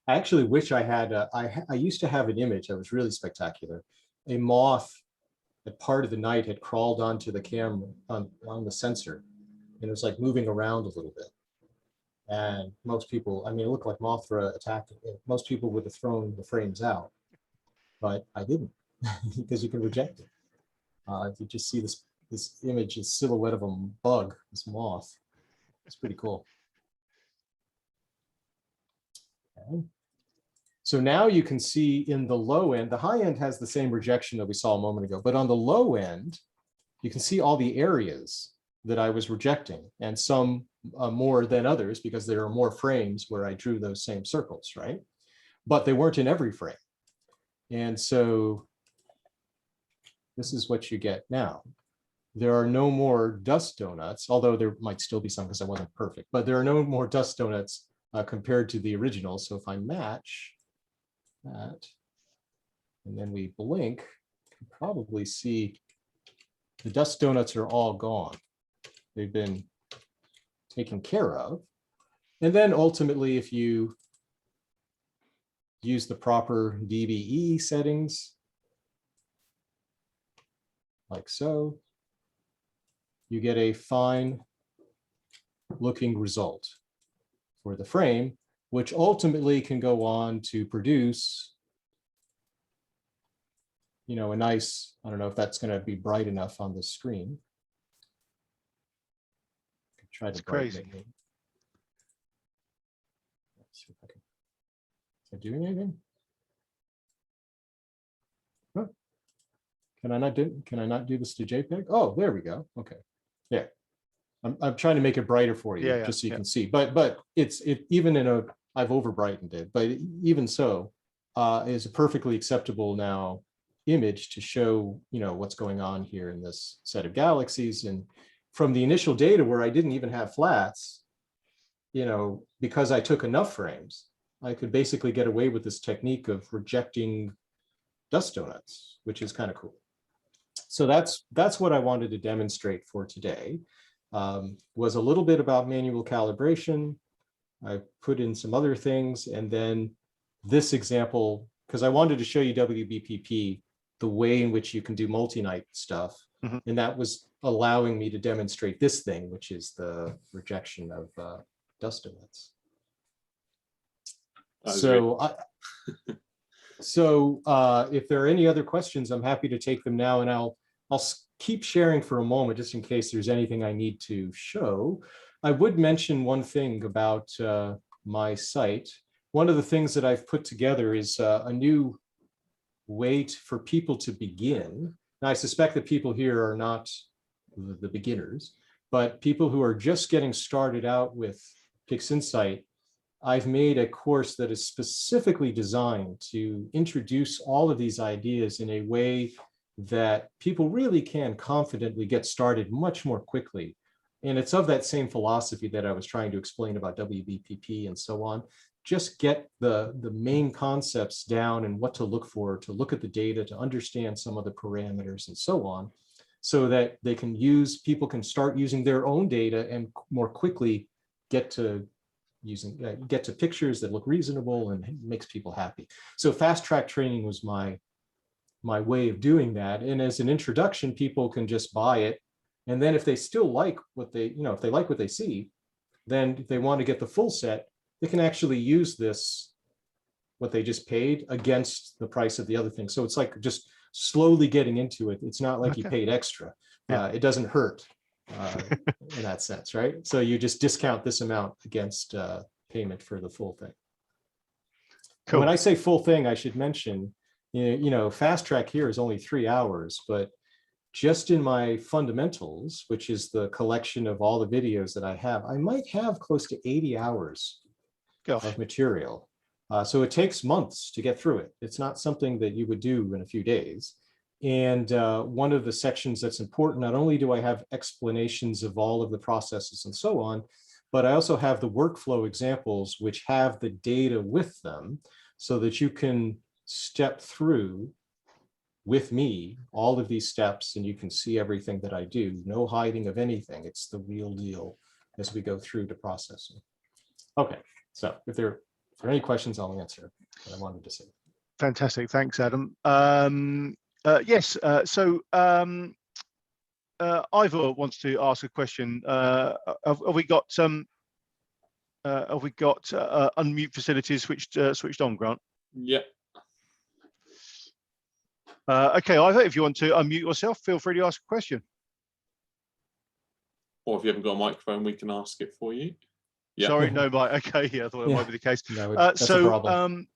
S3: I actually wish I had, I used to have an image that was really spectacular. A moth at part of the night had crawled onto the camera, on the sensor, and it was like moving around a little bit. And most people, I mean, it looked like Mothra attacked it. Most people would have thrown the frames out, but I didn't, because you can reject it. You just see this image, this silhouette of a bug, this moth. It's pretty cool. Okay. So now you can see in the low end, the high end has the same rejection that we saw a moment ago, but on the low end, you can see all the areas that I was rejecting, and some more than others because there are more frames where I drew those same circles, right? But they weren't in every frame. And so this is what you get now. There are no more dust donuts, although there might still be some because I wasn't perfect, but there are no more dust donuts compared to the original. So if I match that, and then we blink, you can probably see the dust donuts are all gone. They've been taken care of. And then ultimately, if you use the proper DBE settings, like so, you get a fine looking result for the frame, which ultimately can go on to produce, you know, a nice, I don't know if that's going to be bright enough on the screen. Try to
S1: crazy.
S3: Let's see if I can. Is it doing anything? Huh. Can I not do this to JPEG? Oh, there we go. Okay. Yeah. I'm trying to make it brighter for you, just so you can see. But it's even in a, I've over brightened it, but even so, is a perfectly acceptable now image to show, you know, what's going on here in this set of galaxies. And from the initial data where I didn't even have flats, you know, because I took enough frames, I could basically get away with this technique of rejecting dust donuts, which is kind of cool. So that's what I wanted to demonstrate for today. Was a little bit about manual calibration. I put in some other things, and then this example, because I wanted to show you WBPP, the way in which you can do multi-night stuff. Mm-hmm. And that was allowing me to demonstrate this thing, which is the rejection of dust donuts. So if there are any other questions, I'm happy to take them now, and I'll keep sharing for a moment just in case there's anything I need to show. I would mention one thing about my site. One of the things that I've put together is a new way for people to begin. Now, I suspect that people here are not the beginners, but people who are just getting started out with Pixinsight, I've made a course that is specifically designed to introduce all of these ideas in a way that people really can confidently get started much more quickly. And it's of that same philosophy that I was trying to explain about WBPP and so on. Just get the main concepts down and what to look for, to look at the data, to understand some of the parameters and so on, so that they can people can start using their own data and more quickly get to pictures that look reasonable and makes people happy. So fast track training was my way of doing that. And as an introduction, people can just buy it. And then if they still like what they, if they like what they see, then if they want to get the full set, they can actually use this, what they just paid, against the price of the other thing. So it's like just slowly getting into it. It's not like you paid extra. It doesn't hurt in that sense, right? So you just discount this amount against payment for the full thing. Cool. When I say full thing, I should mention, fast track here is only 3 hours, but just in my fundamentals, which is the collection of all the videos that I have, I might have close to 80 hours of material. So it takes months to get through it. It's not something that you would do in a few days. And one of the sections that's important, not only do I have explanations of all of the processes and so on, but I also have the workflow examples which have the data with them so that you can step through with me all of these steps and you can see everything that I do. No hiding of anything. It's the real deal as we go through to processing. Okay, so if there are If there are any questions, I'll answer what I wanted to say.
S1: Fantastic. Thanks, Adam. Yes. Ivor wants to ask a question. Have we got unmute facilities switched on, Grant?
S2: Yeah.
S1: Okay, Ivor, if you want to unmute yourself, feel free to ask a question.
S2: Or if you haven't got a microphone, we can ask it for you. Yeah.
S1: Sorry, no, mic. Okay, yeah, I thought it might be the case.
S3: No, that's a problem.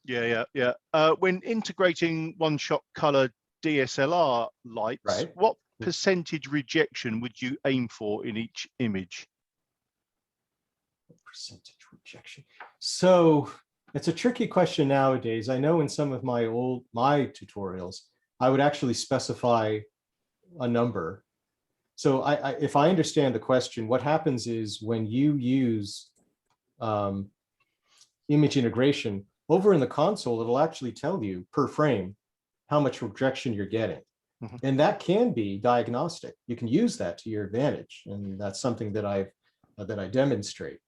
S1: When integrating one-shot color DSLR lights,
S3: Right.
S1: what percentage rejection would you aim for in each image?
S3: Percentage rejection. So it's a tricky question nowadays. I know in some of my tutorials, I would actually specify a number. So if I understand the question, what happens is when you use image integration over in the console, it'll actually tell you per frame how much rejection you're getting.
S1: Mm-hmm.
S3: And that can be diagnostic. You can use that to your advantage. And that's something that I demonstrate.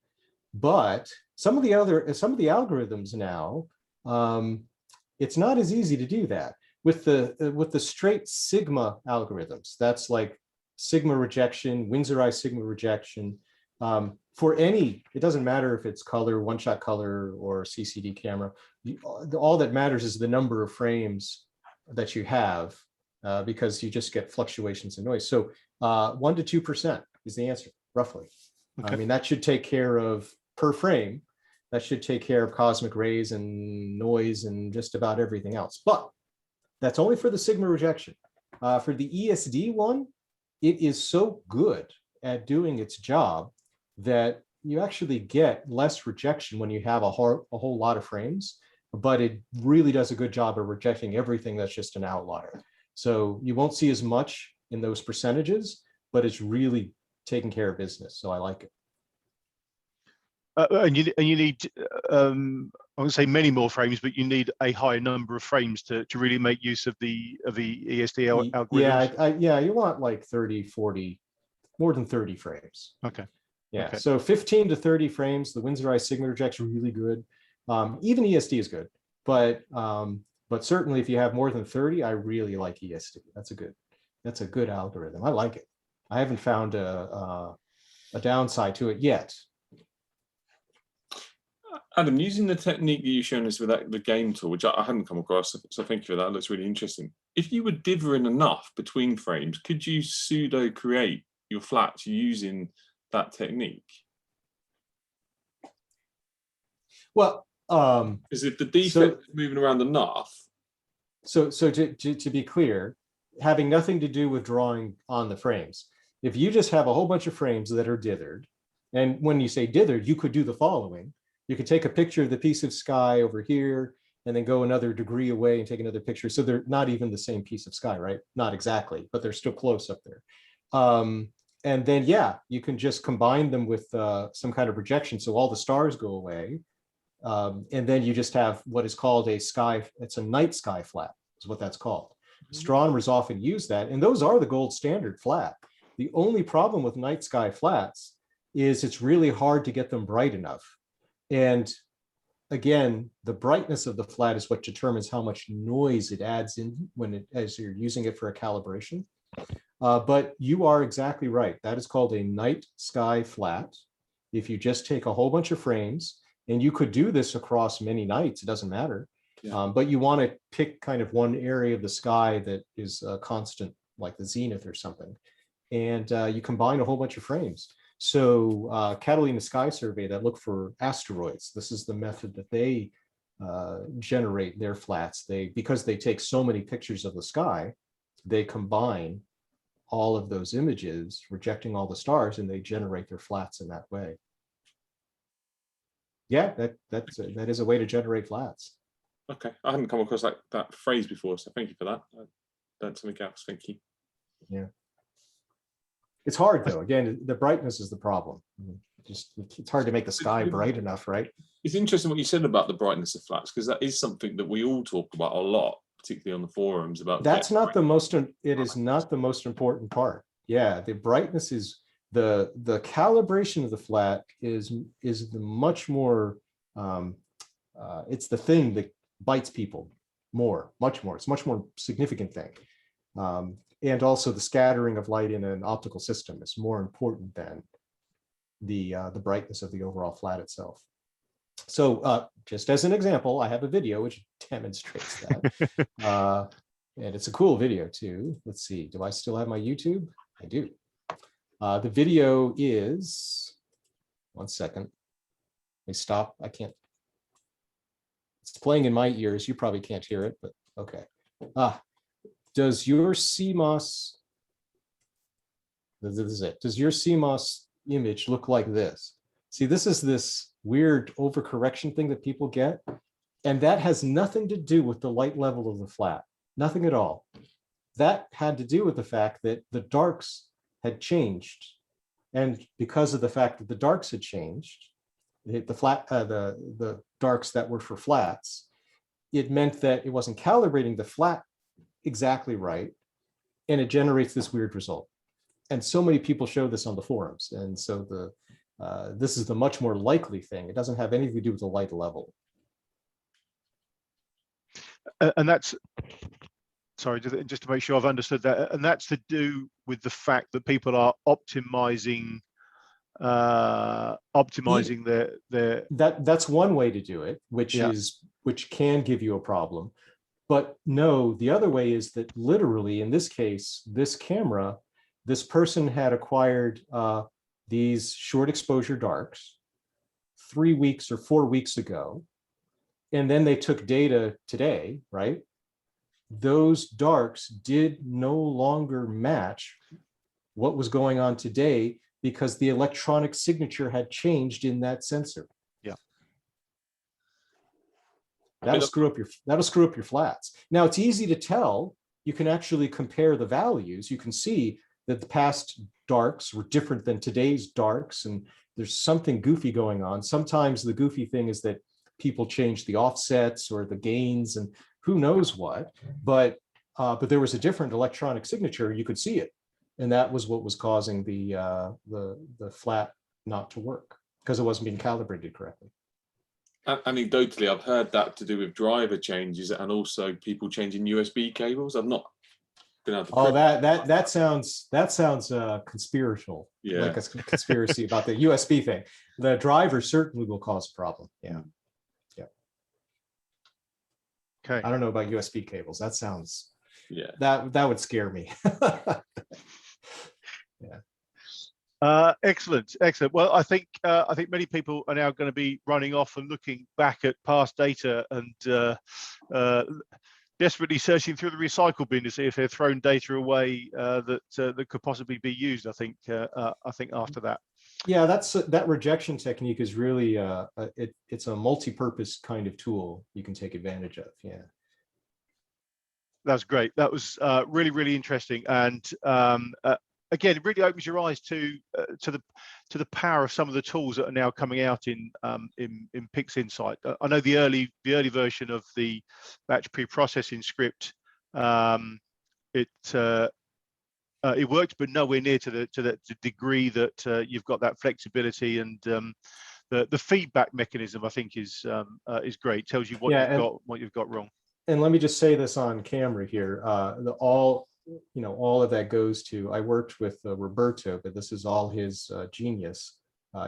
S3: But some of the algorithms now, it's not as easy to do that. With the straight sigma algorithms, that's like sigma rejection, Winsorized sigma rejection. For any, it doesn't matter if it's color, one-shot color, or CCD camera. All that matters is the number of frames that you have, because you just get fluctuations in noise. So 1 to 2% is the answer, roughly. Okay. I mean, that should take care of, per frame, that should take care of cosmic rays and noise and just about everything else. But that's only for the sigma rejection. For the ESD one, it is so good at doing its job that you actually get less rejection when you have a whole lot of frames, but it really does a good job of rejecting everything that's just an outlier. So you won't see as much in those percentages, but it's really taking care of business. So I like it.
S1: And you need, I wouldn't say many more frames, but you need a higher number of frames to really make use of the ESD algorithms.
S3: Yeah, you want like 30, 40, more than 30 frames.
S1: Okay.
S3: Yeah,
S1: okay.
S3: So 15 to 30 frames, the Winsorized sigma rejection really good. Even ESD is good, but certainly if you have more than 30, I really like ESD. That's a good algorithm. I like it. I haven't found a downside to it yet.
S2: Adam, using the technique that you've shown us with the game tool, which I hadn't come across, so thank you for that. It looks really interesting. If you were dithering enough between frames, could you pseudo create your flats using that technique?
S3: Well,
S2: because if the defect is moving around enough.
S3: So to be clear, having nothing to do with drawing on the frames. If you just have a whole bunch of frames that are dithered, and when you say dithered, you could do the following. You could take a picture of the piece of sky over here and then go another degree away and take another picture. So they're not even the same piece of sky, right? Not exactly, but they're still close up there. And then, yeah, you can just combine them with some kind of projection. So all the stars go away. And then you just have what is called a sky. It's a night sky flat is what that's called. Mm-hmm. Astronomers often use that. And those are the gold standard flat. The only problem with night sky flats is it's really hard to get them bright enough. And again, the brightness of the flat is what determines how much noise it adds in as you're using it for a calibration. But you are exactly right. That is called a night sky flat. If you just take a whole bunch of frames, and you could do this across many nights, it doesn't matter. Yeah. But you want to pick kind of one area of the sky that is constant, like the zenith or something. And you combine a whole bunch of frames. So Catalina Sky Survey that look for asteroids, this is the method that they generate their flats. Because they take so many pictures of the sky, they combine all of those images, rejecting all the stars, and they generate their flats in that way. Yeah, that is a way to generate flats.
S2: Okay, I hadn't come across that phrase before, so thank you for that. That's something else. Thank you.
S3: Yeah. It's hard though. Again, the brightness is the problem. It's hard to make the sky bright enough, right?
S2: It's interesting what you said about the brightness of flats, because that is something that we all talk about a lot, particularly on the forums. About
S3: that's not the most. It is not the most important part. Yeah, the brightness is the calibration of the flat is the much more it's the thing that bites people more, much more. It's a much more significant thing. And also the scattering of light in an optical system is more important than the brightness of the overall flat itself. So just as an example, I have a video which demonstrates that. And it's a cool video too. Let's see, do I still have my YouTube? I do. The video is, one second, let me stop. I can't, it's playing in my ears. You probably can't hear it, but okay. Does your CMOS, this is it. Does your CMOS image look like this? See, this is this weird overcorrection thing that people get. And that has nothing to do with the light level of the flat, nothing at all. That had to do with the fact that the darks had changed. And because of the fact that the darks had changed, the darks that were for flats, it meant that it wasn't calibrating the flat exactly right, and it generates this weird result. And so many people show this on the forums, and so this is the much more likely thing. It doesn't have anything to do with the light level.
S1: And that's, sorry, just to make sure I've understood that, and that's to do with the fact that people are optimizing their
S3: that's one way to do it, which can give you a problem. But no, the other way is that literally in this case, this camera, this person had acquired these short exposure darks 3 weeks or 4 weeks ago. And then they took data today, right? Those darks did no longer match what was going on today because the electronic signature had changed in that sensor.
S1: Yeah.
S3: That'll screw up your flats. Now it's easy to tell. You can actually compare the values. You can see that the past darks were different than today's darks, and there's something goofy going on. Sometimes the goofy thing is that people change the offsets or the gains and who knows what, but there was a different electronic signature. You could see it, and that was what was causing the flat not to work because it wasn't being calibrated correctly.
S2: Anecdotally, I've heard that to do with driver changes and also people changing USB cables. I've not been able to.
S3: Oh, that sounds conspiratorial.
S2: Yeah,
S3: like a conspiracy about the USB thing. The driver certainly will cause a problem. Yeah.
S1: Okay.
S3: I don't know about USB cables. That sounds,
S2: yeah,
S3: that would scare me.
S1: Yeah. Excellent. Well, I think many people are now going to be running off and looking back at past data and desperately searching through the recycle bin to see if they've thrown data away that could possibly be used. I think after that.
S3: Yeah, that rejection technique is really it's a multi-purpose kind of tool you can take advantage of. Yeah,
S1: that's great. That was really, really interesting, and again, it really opens your eyes to the power of some of the tools that are now coming out in Pixinsight. I know the early version of the batch pre-processing script, it worked, but nowhere near to the degree that you've got that flexibility, and the feedback mechanism I think is great. It tells you what you've got wrong.
S3: And let me just say this on camera here. All of that goes to, I worked with Roberto, but this is all his genius.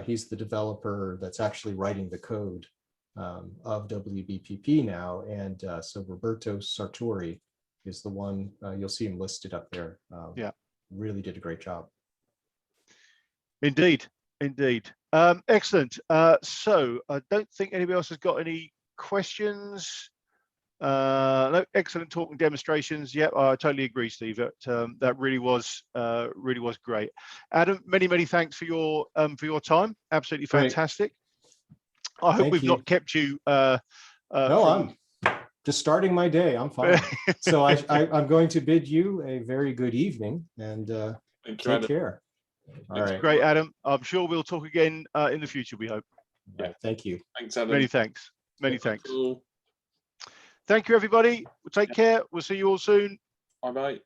S3: He's the developer that's actually writing the code of WBPP now, and so Roberto Sartori is the one. You'll see him listed up there. Yeah. Really did a great job.
S1: Indeed. Excellent. So I don't think anybody else has got any questions. No, excellent talk and demonstrations. Yep, I totally agree, Steve. That really was great. Adam, many thanks for your time. Absolutely fantastic. Great. I hope we've not kept you. No,
S3: I'm just starting my day. I'm fine. So I'm going to bid you a very good evening and take care. All right.
S1: Great, Adam. I'm sure we'll talk again in the future, we hope.
S3: Yeah. Thank you.
S2: Thanks, Adam.
S1: Many thanks. Thank you, everybody. Take care. We'll see you all soon.
S2: Bye-bye.